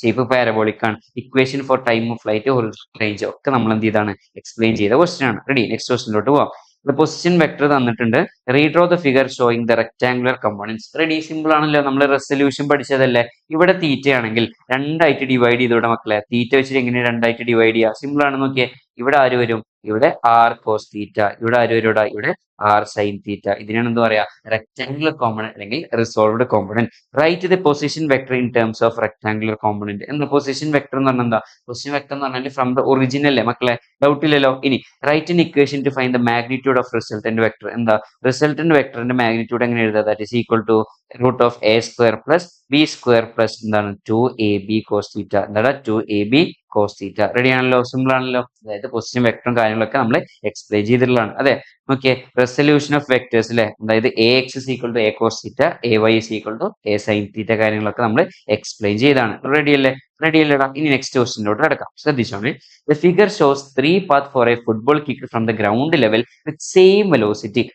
ഷേപ്പ് പാരബോളിക് ആണ്. Equation for time of flight, horizontal range ഒക്കെ നമ്മൾ എന്ത് ചെയ്താണ്? എക്സ്പ്ലെയിൻ ചെയ്ത ക്വസ്റ്റൻ ആണ്. റെഡി. നെക്സ്റ്റ് ക്വസ്റ്റിനിലോട്ട് പോകാം. പൊസിഷൻ വെക്ടർ തന്നിട്ടുണ്ട്. Redraw the figure showing the rectangular components. Ready. Simple ആണല്ലോ, നമ്മൾ റെസൊല്യൂഷൻ പഠിച്ചതല്ലേ. ഇവിടെ തീറ്റ ആണെങ്കിൽ രണ്ടായിട്ട് ഡിവൈഡ് ചെയ്തോടെ മക്കളെ. തീറ്റ വെച്ചിട്ട് എങ്ങനെ രണ്ടായിട്ട് ഡിവൈഡ് ചെയ്യുക? സിമ്പിൾ ആണ്. നോക്കിയേ, ഇവിടെ ആര് വരും? ഇവിടെ ആർ കോസ് തീറ്റ. ഇവിടെ ആര് വരും? ഇവിടെ ആർ സൈൻ തീറ്റ. ഇതിനാണ് എന്താ പറയാ? റെക്ടാംഗുലർ കോമ്പണന്റ് അല്ലെങ്കിൽ resolved component. Right the position vector in terms of rectangular component. എന്താ പൊസിഷൻ വെക്ടർ എന്ന് പറഞ്ഞാൽ? എന്താ പൊസിഷൻ വെക്ടർ എന്ന് പറഞ്ഞാൽ ഫ്രം ദ ഒറിജിൻ അല്ലേ മക്കളെ? ഡൗട്ട് ഇല്ലല്ലോ. ഇനി write in equation to find the magnitude of resultant vector. എന്താ? റിസൾട്ടന്റ് വെക്ടറിന്റെ മാഗ്നിറ്റ്യൂഡ് എങ്ങനെ എഴുതാം? That is equal to root of A square plus B square plus എന്താണ് 2ab cos തീറ്റ. എന്താണ്? 2ab cos theta. റെഡി ആണല്ലോ, simple ആണല്ലോ. അതായത് position വെക്ടറും കാര്യങ്ങളൊക്കെ നമ്മൾ എക്സ്പ്ലെയിൻ ചെയ്തിട്ടുള്ളതാണ്. അതെ, ഓക്കെ. റെസൊല്യൂഷൻ ഓഫ് വെക്ടേഴ്സ് അല്ലെ, അതായത് a x is equal to a cos theta, a y is equal to a sine theta കാര്യങ്ങളൊക്കെ നമ്മൾ എക്സ്പ്ലെയിൻ ചെയ്താണ്. റെഡി അല്ലേ? റെഡി അല്ലേടാ? ഇനി നെക്സ്റ്റ് ക്വസ്റ്റിനോട്ട് കിടക്കാം. ശ്രദ്ധിച്ചോണേ. The figure shows 3 paths for a football kick from the ground level with same velocity.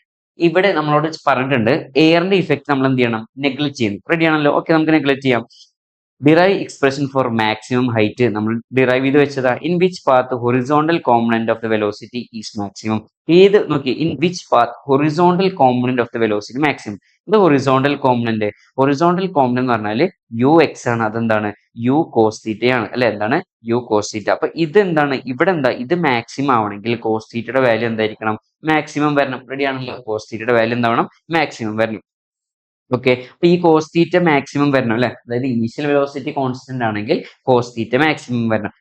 ഇവിടെ നമ്മളോട് പറഞ്ഞിട്ടുണ്ട് എയറിന്റെ ഇഫക്റ്റ് നമ്മൾ എന്ത് ചെയ്യണം? നെഗ്ലക്ട് ചെയ്യുന്നു. റെഡി ആണല്ലോ? ഓക്കെ, നമുക്ക് നെഗ്ലക്ട് ചെയ്യാം. Derive expression for maximum height നമ്മൾ ഡിറൈവ് ചെയ്ത് വെച്ചതാ. In which path horizontal component of the velocity is maximum. ഏത് നോക്കി, in which path horizontal component of the velocity maximum. ഇത് ഹൊറിസോണ്ടൽ കോമ്പണന്റ്. ഹൊറിസോണ്ടൽ കോമ്പണന്റ് എന്ന് പറഞ്ഞാൽ യു എക്സ് ആണ്. അതെന്താണ്? യു കോസ് തീറ്റയാണ് അല്ലെ. എന്താണ്? U cos theta. അപ്പൊ ഇത് എന്താണ്? ഇവിടെ എന്താ? ഇത് മാക്സിമം ആവണമെങ്കിൽ കോസ് തീറ്റയുടെ വാല്യൂ എന്തായിരിക്കണം? മാക്സിമം വരണം. റെഡി ആണല്ലോ? കോസ് തീറ്റയുടെ വാല്യൂ എന്താവണം? മാക്സിമം വരണം. ഓക്കെ, അപ്പൊ ഈ കോസ് തീറ്റ മാക്സിമം വരണം അല്ലെ. അതായത് ഇനീഷ്യൽ വെലോസിറ്റി കോൺസ്റ്റന്റ് ആണെങ്കിൽ കോസ് തീറ്റ മാക്സിമം വരണം.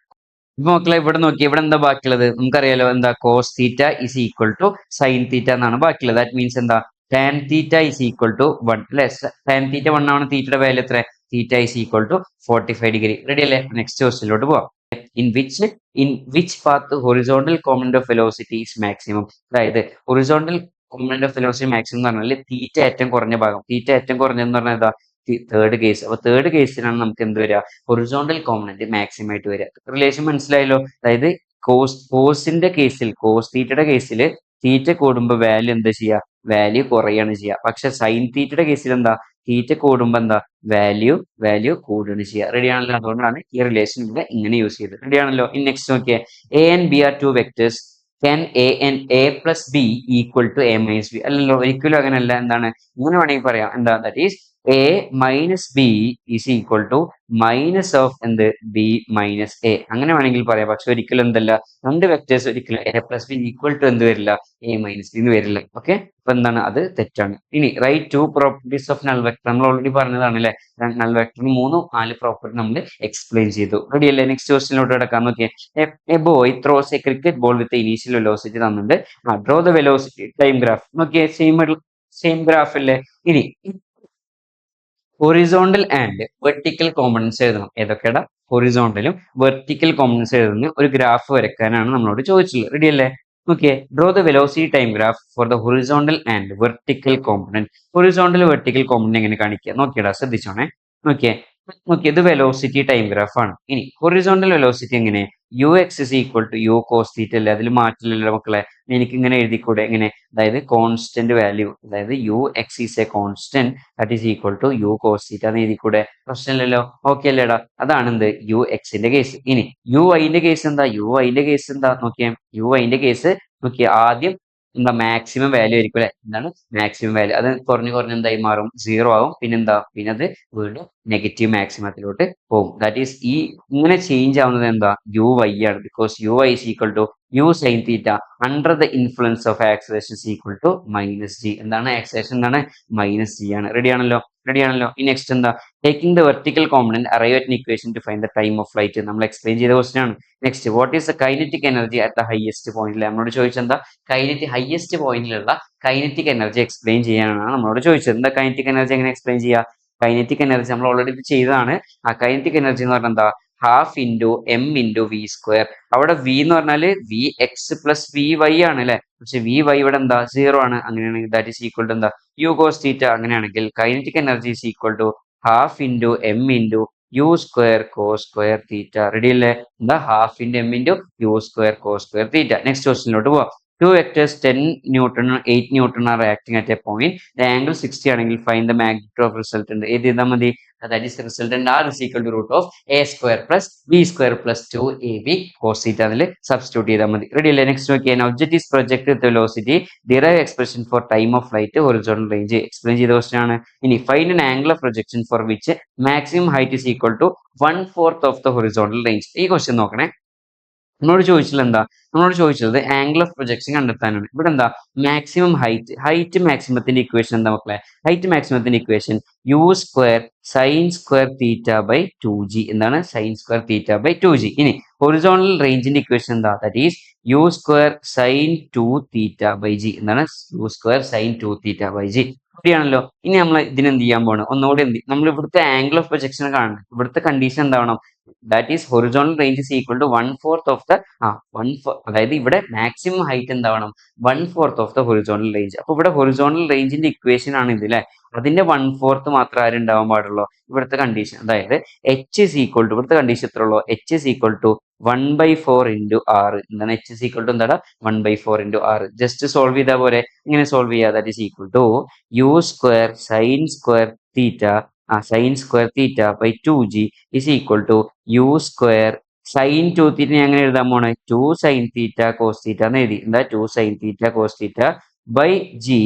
ഇപ്പൊ മക്കളെ ഇവിടെ നോക്കി, ഇവിടെ എന്താ ബാക്കിയുള്ളത്? നമുക്കറിയാലോ, എന്താ? Cos theta is equal to sine theta എന്നാണ് ബാക്കിയുള്ളത്. ദാറ്റ് മീൻസ് എന്താ? Tan theta is equal to 1 അല്ലെ. ടാൻ തീറ്റ 1 ആണ്. തീറ്റയുടെ വാല്യൂ എത്ര? Theta is equal to 45 degree. Ready അല്ലേ? നെക്സ്റ്റ് ക്വസ്റ്റിലോട്ട് പോവാം. In which path horizontal component of velocity is maximum. അതായത് horizontal component of velocity maximum എന്ന് പറഞ്ഞാൽ തീറ്റ ഏറ്റവും കുറഞ്ഞ ഭാഗം. തീറ്റ ഏറ്റവും കുറഞ്ഞതെന്ന് പറഞ്ഞാൽ ഏതാ? Third case. അപ്പൊ തേർഡ് കേസിലാണ് നമുക്ക് എന്ത് വരിക? ഹൊറിസോണ്ടൽ കോമ്പണന്റ് മാക്സിമം ആയിട്ട് വരിക. റിലേഷൻ മനസ്സിലായല്ലോ? അതായത് കോസിന്റെ കേസിൽ, കോസ് തീറ്റയുടെ കേസിൽ തീറ്റ കൂടുമ്പോൾ വാല്യൂ എന്താ ചെയ്യുക? വാല്യൂ കുറയാണ് ചെയ്യുക. പക്ഷെ സൈൻ തീറ്റയുടെ കേസിൽ എന്താ? തീറ്റ കൂടുമ്പോൾ എന്താ? വാല്യൂ കൂടുകയാണ് ചെയ്യുക. റെഡി ആണല്ലോ? അതുകൊണ്ടാണ് ഈ റിലേഷൻ ഇവിടെ ഇങ്ങനെ യൂസ് ചെയ്തത്. റെഡി ആണല്ലോ? ഇനി നെക്സ്റ്റ് നോക്കിയേ. A and b are two vectors. can a plus b equal to a minus b? അല്ലല്ലോ, ഒരിക്കലും അങ്ങനെയല്ല. എന്താണ്? ഇങ്ങനെ വേണമെങ്കിൽ പറയാം. എന്താ? That is a minus b is equal to minus of എന്ത്? B minus A. അങ്ങനെ വേണമെങ്കിൽ പറയാം. പക്ഷെ ഒരിക്കലും എന്തല്ല, രണ്ട് വെക്ടേഴ്സ് ഒരിക്കലും A plus B equal to എന്ത് വരില്ല? എ മൈനസ് ബി എന്ന് വരില്ല. ഓക്കെ, അപ്പൊ എന്താണ്? അത് തെറ്റാണ്. ഇനി write two properties of null vector. നമ്മൾ ഓൾറെഡി പറഞ്ഞതാണ് അല്ലെ. നൾ വെക്ടറിന് 3-4 പ്രോപ്പർട്ടി നമ്മൾ എക്സ്പ്ലെയിൻ ചെയ്തു. റെഡി അല്ലേ? നെക്സ്റ്റ് ക്വസ്റ്റിനോട്ട് കിടക്കാം. നോക്കിയേ. A boy throws a cricket ball with initial velocity തന്നിട്ടുണ്ട്. Draw the velocity time graph. നോക്കിയേ, സെയിം ഗ്രാഫ് അല്ലേ. ഇനി ഹൊറിസോണ്ടൽ ആൻഡ് വെർട്ടിക്കൽ കോമ്പണൻസ് എഴുതണം. ഏതൊക്കെയാണ്? ഹൊറിസോണ്ടലും വെർട്ടിക്കൽ കോമ്പണൻസ് എഴുതുന്ന ഒരു ഗ്രാഫ് വരയ്ക്കാനാണ് നമ്മളോട് ചോദിച്ചിട്ടുള്ളത്. റെഡി അല്ലേ? Okay, draw the velocity time graph for the horizontal and vertical component. Horizontal vertical component എങ്ങനെ കാണിക്കുക? നോക്കിയടാ, ശ്രദ്ധിച്ചോണേ. നോക്കിയേ, ഓക്കെ, ഇത് വെലോസിറ്റി ടൈം ഗ്രാഫ് ആണ്. ഇനി ഹൊറിസോണ്ടൽ വെലോസിറ്റി എങ്ങനെ? U x is equal to u cos theta അല്ലേ? അതിൽ മാറ്റില്ലല്ലോ മക്കളെ. എനിക്ക് ഇങ്ങനെ എഴുതിക്കൂടെ? എങ്ങനെ? അതായത് കോൺസ്റ്റന്റ് വാല്യൂ, അതായത് u x is a constant that is equal to u cos theta എന്ന് എഴുതിക്കൂടെ? പ്രശ്നമില്ലല്ലോ. ഓക്കെ അല്ലേടാ? അതാണ് എന്ത് യു എക്സിന്റെ കേസ്. ഇനി യു ഐന്റെ കേസ് എന്താ? യു ഐന്റെ കേസ് എന്താ നോക്കിയേ. യു ഐന്റെ കേസ് നോക്കിയേ, ആദ്യം എന്താ മാക്സിമം വാല്യൂ ആയിരിക്കും അല്ലെ? എന്താണ് മാക്സിമം വാല്യൂ? അത് കുറഞ്ഞ് കുറഞ്ഞ് എന്തായി മാറും? സീറോ ആവും. പിന്നെന്താ? പിന്നെ അത് വീണ്ടും നെഗറ്റീവ് മാക്സിമത്തിലോട്ട് പോകും. ദാറ്റ് ഈസ് ഈ ഇങ്ങനെ ചേഞ്ച് ആവുന്നത് എന്താ? യു വൈ ആണ്. Because u I is equal to u sign theta under the influence of acceleration is equal to minus g. എന്താണ് ആക്സലേഷൻ? എന്താണ്? മൈനസ് ജി ആണ്. റെഡി ആണല്ലോ? റെഡി ആണല്ലോ? ഈ നെക്സ്റ്റ് എന്താ? Taking the vertical component arrive at equation to find the time of flight. നമ്മൾ explain ചെയ്ത question ആണ്. Next, what is the kinetic energy at the highest point? നമ്മളോട് ചോദിച്ചെന്താ? കൈനറ്റിക് ഹയസ്റ്റ് പോയിന്റിലുള്ള കൈനറ്റിക് എനർജി എക്സ്പ്ലെയിൻ ചെയ്യാനാണ് നമ്മളോട് ചോദിച്ചത്. എന്താ കൈനറ്റിക് എനർജി എങ്ങനെ എക്സ്പ്ലെയിൻ ചെയ്യുക? കൈനറ്റിക് എനർജി നമ്മൾ ഓൾറെഡി ഇത് ചെയ്തതാണ്. ആ കൈനറ്റിക് എനർജി എന്ന് പറഞ്ഞാൽ എന്താ? Half into M into v square. അവിടെ വി എന്ന് പറഞ്ഞാല് v x plus v y ആണ് അല്ലെ? പക്ഷെ വി വൈ ഇവിടെ എന്താ? സീറോ ആണ്. അങ്ങനെയാണെങ്കിൽ ദാറ്റ് ഈസ് ഈക്വൽ ടു എന്താ? U cos theta. അങ്ങനെയാണെങ്കിൽ kinetic energy is equal to half into M into U square cos square theta. Ready അല്ലേ? എന്താ? Half into M into U square cos square theta. Next ക്വസ്റ്റിനിലോട്ട് പോവാം. Two vectors 10 Newton, 8 Newton are acting at a point. The angle 60 ആണെങ്കിൽ find the magnitude of resultant. ഏത് ചെയ്താൽ മതി? That is resultant R is equal to root of a square plus b square plus 2ab cos theta. അതിൽ substitute ചെയ്താൽ മതി. Ready അല്ലേ? Next നോക്കിയാൽ object is project with velocity, derive expression for time of flight, horizontal range. Explain ചെയ്ത question ആണ്. ഇനി find an angle of projection for which maximum height is equal to 1/4 of the horizontal range. ഈ question നോക്കണേ. നമ്മളോട് ചോദിച്ചത് എന്താ? നമ്മളോട് ചോദിച്ചത് ആംഗിൾ ഓഫ് പ്രൊജക്ഷൻ കണ്ടെത്താനാണ്. ഇവിടെ എന്താ? മാക്സിമം ഹൈറ്റ് മാക്സിമത്തിന്റെ ഇക്വേഷൻ എന്താ മക്കളെ? ഹൈറ്റ് മാക്സിമത്തിന്റെ equation U square sine square theta by 2g. എന്താണ്? Sine square theta by 2g. ഇനി ഹൊറിസോണ്ടൽ റേഞ്ചിന്റെ ഇക്വേഷൻ എന്താ? That is U square sign 2 theta by G. എന്താണ്? U square sign 2 theta by G. ശരിയാണല്ലോ. ഇനി നമ്മൾ ഇതിനെന്ത് ചെയ്യാൻ പോകണം? ഒന്നുകൂടി നമ്മൾ ഇവിടുത്തെ ആംഗിൾ ഓഫ് പ്രൊജക്ഷൻ കാണണം. ഇവിടുത്തെ കണ്ടീഷൻ എന്താവണം? That is horizontal range is equal to 1/4 of the അതായത് ഇവിടെ മാക്സിമം ഹൈറ്റ് എന്താവണം? 1/4 ഓഫ് ദ ഹൊറിസോണ്ടൽ റേഞ്ച്. അപ്പൊ ഇവിടെ ഹൊറിസോണ്ടൽ റേഞ്ചിന്റെ ഇക്വേഷൻ ആണ് ഇത് അല്ലെ? അതിന്റെ 1/4 മാത്രം ആരും ഉണ്ടാവാൻ പാടുള്ളൂ. ഇവിടുത്തെ കണ്ടീഷൻ അതായത് എച്ച് ഇസ് ഈക്വൽ ടു, ഇവിടുത്തെ കണ്ടീഷൻ എത്ര ഉള്ളൂ? H is equal to 1/4 into R. എന്താണ്? എച്ച് ഇസ് ഈക്വൽ ടു എന്താ? 1/4 ഇൻറ്റു ആറ്. ജസ്റ്റ് സോൾവ് ചെയ്താൽ പോലെ. ഇങ്ങനെ സോൾവ് ചെയ്യുക. That is equal to U square sine square theta sine square theta by 2g is equal to U square sign 2 theta. ഞാൻ എങ്ങനെ എഴുതാൻ പോണേ? 2 സൈൻ തീറ്റ കോസ് തീറ്റ എന്ന് എഴുതി. എന്താ? 2 sine theta cos theta by g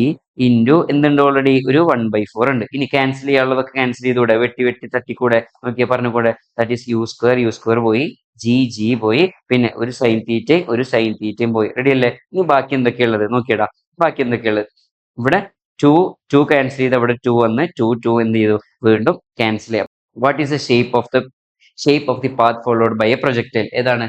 into എന്തുണ്ട്? Already ഒരു 1/4 ഉണ്ട്. ഇനി ക്യാൻസൽ ചെയ്യാനുള്ളതൊക്കെ ക്യാൻസൽ ചെയ്തുകൂടെ? വെട്ടി വെട്ടി തട്ടിക്കൂടെ? നോക്കിയാൽ പറഞ്ഞുകൂടെ? ദാറ്റ് ഈസ് യു സ്ക്വയർ പോയി, ജി പോയി, പിന്നെ ഒരു സൈൻ തീറ്റയും ഒരു സൈൻ തീറ്റയും പോയി. റെഡി അല്ലേ? ഇനി ബാക്കി എന്തൊക്കെയുള്ളത് നോക്കിയടാ. ബാക്കി എന്തൊക്കെയുള്ളത്? ഇവിടെ ടു ക്യാൻസൽ ചെയ്ത് അവിടെ 2 വന്ന് ടു എന്ത് ചെയ്തു? വീണ്ടും ക്യാൻസൽ ചെയ്യാം. What is the shape of the path followed by a projectile? ഏതാണ്?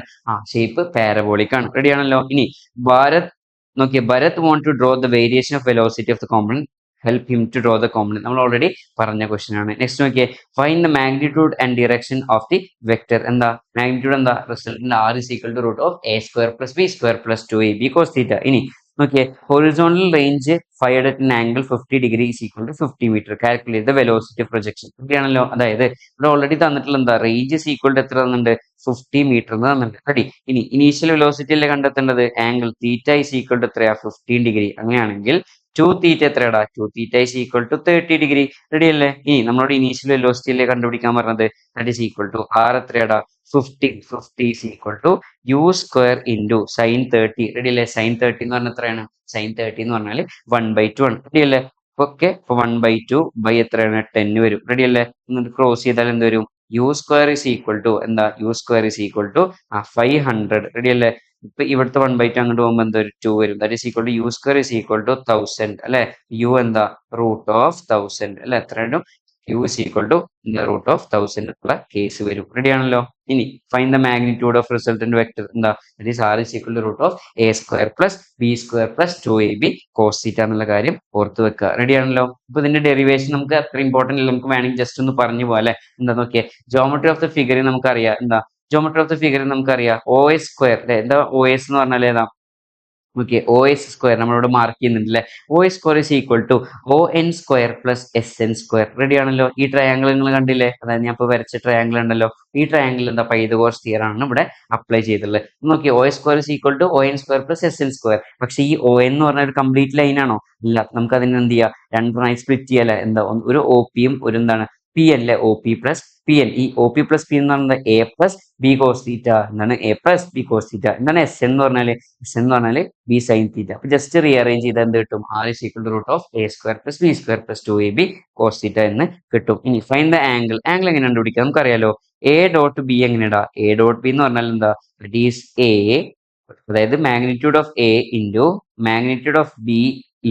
ഷേപ്പ് പാരബോളിക് ആണ്. റെഡി ആണല്ലോ. ഇനി ഭാരത് നോക്കിയ Bharat want to draw the variation of velocity of the component, help him to draw the component. നമ്മൾ already പറഞ്ഞ question ആണ്. Next നോക്കിയേ, find the magnitude and direction of the vector. എന്താ? മാഗ്നിറ്റ്യൂഡ് എന്താ? Resultant R is equal to root of A square plus B square plus 2ab cos theta. ഇനി നോക്കിയേ, horizontal range find at an angle 50 degree is equal to 50 metre. Calculate the velocity projection. ഓക്കെയാണല്ലോ. അതായത് ഇവിടെ already തന്നിട്ടുള്ള എന്താ? Range is equal to എത്ര തന്നിട്ടുണ്ട്? 50 metre എന്ന് തന്നിട്ടുണ്ട്. റെഡി. ഇനി ഇനീഷ്യൽ വെലോസിറ്റി അല്ലേ കണ്ടെത്തേണ്ടത്? Angle theta is equal to എത്രയാ? 15 ഡിഗ്രി. അങ്ങനെയാണെങ്കിൽ 2 തീറ്റ എത്രയാടാ? 2 theta is equal to 30 degree. Ready അല്ലേ? ഇനി നമ്മളോട് ഇനീഷ്യൽ വെലോസിറ്റി അല്ലേ കണ്ടുപിടിക്കാൻ പറഞ്ഞത്? That is equal to R എത്രയാടാ? 50 is equal to U square into sine 30. Ready അല്ലേ? സൈൻ 30 എന്ന് പറഞ്ഞാൽ എത്രയാണ്? സൈൻ 30 എന്ന് പറഞ്ഞാൽ 1/2 ആണ്. റെഡി അല്ലേ? ഓക്കെ. അപ്പൊ 1/2 ബൈ എത്രയാണ്? 10 വരും. റെഡി അല്ലേ? എന്നിട്ട് ക്രോസ് ചെയ്താൽ എന്ത് വരും? U square is equal to എന്താ? U square is equal to 500. Ready അല്ലേ? ഇപ്പൊ ഇവിടുത്തെ 1/2 അങ്ങോട്ട് പോകുമ്പോൾ എന്താ? ഒരു 2 വരും. That is equal to U square is equal to 1000 അല്ലെ? യു എന്താ? റൂട്ട് ഓഫ് 1000 അല്ലെ? എത്രയും U is equal to root of 1000 ഉള്ള കേസ് വരും. റെഡി ആണല്ലോ. ഇനി find the magnitude of resultant vector. എന്താ? That is R is equal to root of A square plus B square plus 2ab cos theta എന്നുള്ള കാര്യം ഓർത്ത് വെക്കുക. Ready ആണല്ലോ. ഇപ്പൊ ഇതിന്റെ ഡെറിവേഷൻ നമുക്ക് അത്ര ഇമ്പോർട്ടന്റ് അല്ല. നമുക്ക് വേണമെങ്കിൽ ജസ്റ്റ് ഒന്ന് പറഞ്ഞു പോകാം അല്ലെ? എന്താ നോക്കിയേ, ജോമെട്രി ഓഫ് ദ ഫിഗർ നമുക്കറിയാം. എന്താ ജോമെട്രി ഓഫ് ദ ഫിഗർ നമുക്കറിയാം? OS സ്ക്വയർ അല്ലെ? എന്താ OS എന്ന് പറഞ്ഞാൽ ഏതാ? ഓക്കെ ഒ എസ് സ്ക്വയർ നമ്മളിവിടെ മാർക്ക് ചെയ്യുന്നുണ്ട് അല്ലെ. O S square is equal to O N square plus S N square. Ready ആണല്ലോ. ഈ ട്രയാങ്കിൾ നിങ്ങൾ കണ്ടില്ലേ, അതായത് ഞാൻ ഇപ്പോൾ വരച്ച ട്രയാങ്കിൾ ഉണ്ടല്ലോ, ഈ ട്രയാങ്കിൾ എന്താ പൈതഗോറസ് തിയറം ആണ് ഇവിടെ അപ്ലൈ ചെയ്തിട്ടുള്ളത്. നോക്കി O S square is equal to O N square plus S N square. പക്ഷേ ഈ ഒ എൻ എന്ന് പറഞ്ഞ ഒരു കംപ്ലീറ്റ് ലൈൻ ആണോ? ഇല്ല. നമുക്ക് അതിനെ എന്ത് ചെയ്യാം, രണ്ടായി സ്പ്ലിറ്റ് ചെയ്യാല്ലേ. എന്താ ഒരു ഒ പിയും ഒരു എന്താണ് പി അല്ലേ, O P plus P N. ഈ ഒ പി പ്ലസ് പി എന്ന് പറയുന്നത് A plus B cos theta. എന്താണ് A plus B cos theta. എന്താണ് എസ് എന്ന് പറഞ്ഞാല്, എസ് എന്ന് പറഞ്ഞാല് ബി സൈൻ തീറ്റ. അപ്പൊ ജസ്റ്റ് റീഅറേഞ്ച് ചെയ്താൽ എന്ത് കിട്ടും, R is equal to root of A square plus B square plus 2ab cos theta എന്ന് കിട്ടും. ഇനി ഫൈൻഡ് ദ ആംഗിൾ. ആംഗിൾ എങ്ങനെ കണ്ടുപിടിക്കാം, നമുക്കറിയാലോ. എ ഡോട്ട് ബി എങ്ങനെയാ, എ ഡോട്ട് ബി എന്ന് പറഞ്ഞാൽ എന്താ, ഇറ്റ് ഈസ് എ, അതായത് magnitude of A into magnitude of B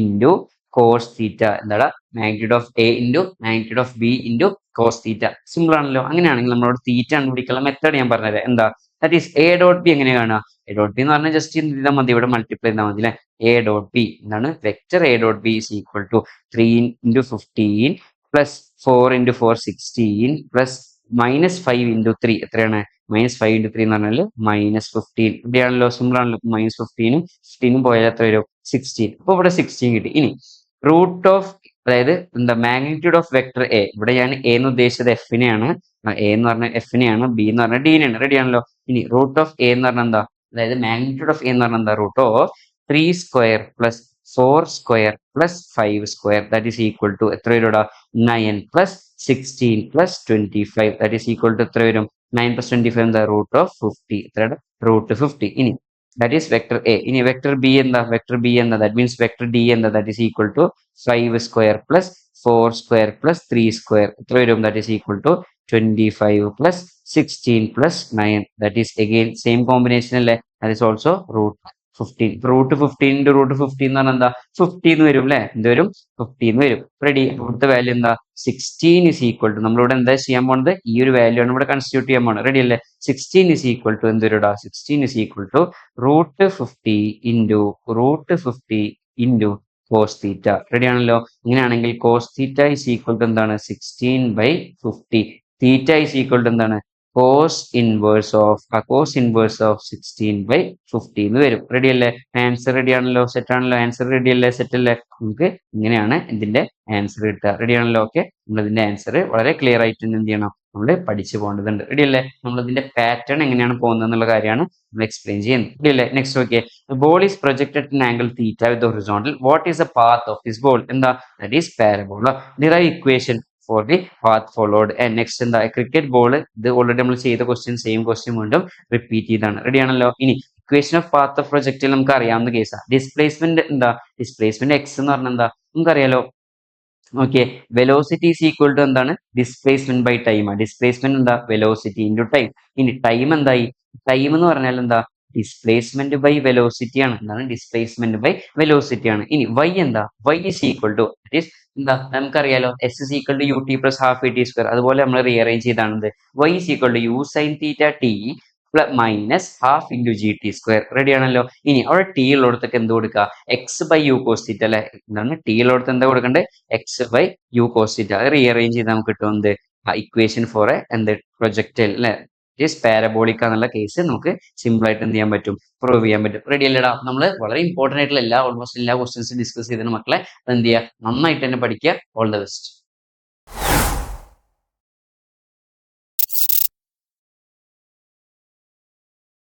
into cos theta. എന്താടാ, magnitude of A into magnitude of B into cos theta. Simple ആണല്ലോ. അങ്ങനെയാണെങ്കിൽ നമ്മളോട് തീറ്റ കണ്ടുപിടിക്കാനുള്ള മെത്തേഡ് ഞാൻ പറഞ്ഞുതരാം. എന്താ, that is A dot B എങ്ങനെ കാണുക. എ ഡോട്ട് ബി എന്ന് പറഞ്ഞാൽ ജസ്റ്റ് ചെയ്താൽ മതി, ഇവിടെ മൾട്ടിപ്ലൈ ചെയ്താൽ മതി അല്ലെ. എ ഡോട്ട് ബി എന്താണ്, vector a dot b is equal to 3 into 15 plus 4 into 4 16 plus -5 into 3 എത്രയാണ്, -5 ഇൻറ്റു 3 എന്ന് പറഞ്ഞാൽ -15. ഇവിടെയാണല്ലോ, സിമ്പിൾ ആണല്ലോ. -15 പോയാൽ എത്ര വരും, 16. അപ്പൊ ഇവിടെ 16 കിട്ടി. ഇനി റൂട്ട് ഓഫ്, അതായത് എന്താ, മാഗ്നിറ്റ്യൂഡ് ഓഫ് വെക്ടർ എ. ഇവിടെ ഞാൻ എ എന്ന് ഉദ്ദേശിച്ചത് എഫിനെയാണ്, എ എന്ന് പറഞ്ഞ എഫിനെയാണ്, ബി എന്ന് പറഞ്ഞ ഡിനെയാണ്. റെഡി ആണല്ലോ. ഇനി റൂട്ട് ഓഫ് എ എന്ന് പറഞ്ഞാൽ എന്താ, അതായത് മാഗ്നിറ്റ്യൂഡ് ഓഫ് എ എന്ന് പറഞ്ഞാൽ എന്താ, root of 3 square plus 4 square plus 5 square that is equal to എത്ര വരും, 9 plus 16 plus 25 that is equal to എത്ര വരും, 9 പ്ലസ് 25 എന്താ, റൂട്ട് ഓഫ് 50. എത്രയുടെ, റൂട്ട് 50. ഇനി ദാറ്റ് ഈസ് വെക്ടർ എ. ഇനി വെക്ടർ ബി എന്താ, വെക്ടർ ബി എന്താ, ദാറ്റ് മീൻസ് വെക്ടർ ഡി എന്താ, that is equal to 5 square plus 4 square plus 3 square എത്ര വരും, that is equal to 25 plus 16 plus 9 that is again same combination അല്ലേ, that is also root 15. Root 15 into root 15 എന്ന് പറഞ്ഞാൽ എന്താ, 50 എന്ന് വരും അല്ലെ. എന്ത് വരും, 50 എന്ന് വരും. റെഡി. ഇവിടുത്തെ വാല്യൂ എന്താ, 16 ഇസ് ഈക്വൽ ടു, നമ്മളിവിടെ എന്താ ചെയ്യാൻ പോകുന്നത്, ഈ ഒരു വാല്യൂ ആണ് ഇവിടെ കൺസ്റ്റിറ്റ്യൂട്ട് ചെയ്യാൻ പോകുന്നത്. റെഡി അല്ലേ. 16 ഇസ് ഈക്വൽ ടു എന്ത് വരും, 16 is equal to root 50 into root 50 into cos theta. Ready ആണല്ലോ. ഇങ്ങനെയാണെങ്കിൽ cos theta is equal to എന്താണ്, 16/50. തീറ്റ ഇസ് ഈക്വൽ ടു എന്താണ്, കോസ് ഇൻവേഴ്സ് ഓഫ് 16/50 എന്ന് വരും. റെഡി അല്ലേ. ആൻസർ റെഡി ആണല്ലോ, സെറ്റ് ആണല്ലോ. ആൻസർ റെഡി അല്ലേ, സെറ്റ് അല്ലേ. നമുക്ക് ഇങ്ങനെയാണ് ഇതിന്റെ ആൻസർ കിട്ടുക. റെഡി ആണല്ലോ. ഓക്കെ, നമ്മൾ ഇതിന്റെ ആൻസർ വളരെ ക്ലിയർ ആയിട്ട് എന്ത് ചെയ്യണം, നമ്മൾ പഠിച്ചു പോകേണ്ടതുണ്ട്. റെഡി അല്ലേ. നമ്മൾ ഇതിന്റെ പാറ്റേൺ എങ്ങനെയാണ് പോകുന്നത് എന്നുള്ള കാര്യമാണ് നമ്മൾ എക്സ്പ്ലെയിൻ ചെയ്യുന്നത്. റെഡി അല്ലേ. Next okay, ball is projected in angle theta with horizontal. What is the path of this ball. എന്താ, that is parabola. Derive equation for the path followed. And next എന്താ, cricket ball. ഇത് already നമ്മൾ ചെയ്ത question, same question വീണ്ടും repeat ചെയ്താണ്. Ready ആണല്ലോ. ഇനി equation of path of പ്രൊജക്റ്റിൽ നമുക്ക് അറിയാവുന്ന കേസാണ്. ഡിസ്പ്ലേസ്മെന്റ് എന്താ, ഡിസ്പ്ലേസ്മെന്റ് എക്സ് എന്ന് പറഞ്ഞാൽ എന്താ, നമുക്കറിയാലോ. Okay, velocity is equal to എന്താണ്, ഡിസ്പ്ലേസ്മെന്റ് ബൈ ടൈം. ഡിസ്പ്ലേസ്മെന്റ് എന്താ, വെലോസിറ്റി ഇൻറ്റു ടൈം. ഇനി ടൈം എന്തായി, ടൈം എന്ന് പറഞ്ഞാൽ എന്താ, ഡിസ്പ്ലേസ്മെന്റ് ബൈ വെലോസിറ്റി ആണ്. എന്താണ്, ഡിസ്പ്ലേസ്മെന്റ് ബൈ വെലോസിറ്റി ആണ്. ഇനി വൈ എന്താ, വൈ ഇസ് ഈക്വൽ ടു എന്താ, നമുക്കറിയാലോ, S is equal to U T plus half A T square. അതുപോലെ നമ്മൾ റീഅറേഞ്ച് ചെയ്താണത്. Y is equal to U sign theta T minus half into G T square. Ready ആണല്ലോ. ഇനി അവിടെ T ഉള്ളിടത്തൊക്കെ എന്ത് കൊടുക്കുക, X by U cos theta അല്ലെ. എന്താണ്, ടി ഉള്ളിടത്ത് എന്താ കൊടുക്കേണ്ടത്, X by U cos theta. അത് റീഅറേഞ്ച് ചെയ്താൽ നമുക്ക് കിട്ടും എന്ത്, ഇക്വേഷൻ ഫോർ എന്ത്, പ്രൊജക്ടൈൽ അല്ലെ, പാരബോളിക് എന്നുള്ള കേസ് നമുക്ക് സിമ്പിൾ ആയിട്ട് എന്ത് ചെയ്യാൻ പറ്റും, പ്രൂവ് ചെയ്യാൻ പറ്റും. റെഡി അല്ലേടാ. നമ്മൾ വളരെ ഇമ്പോർട്ടന്റ് ആയിട്ടുള്ള ഓൾമോസ്റ്റ് എല്ലാ ക്വസ്റ്റ്യൻസും ഡിസ്കസ് ചെയ്തിട്ട് മക്കളെ എന്ത് ചെയ്യുക, നന്നായിട്ട് തന്നെ പഠിക്കുക. All the best.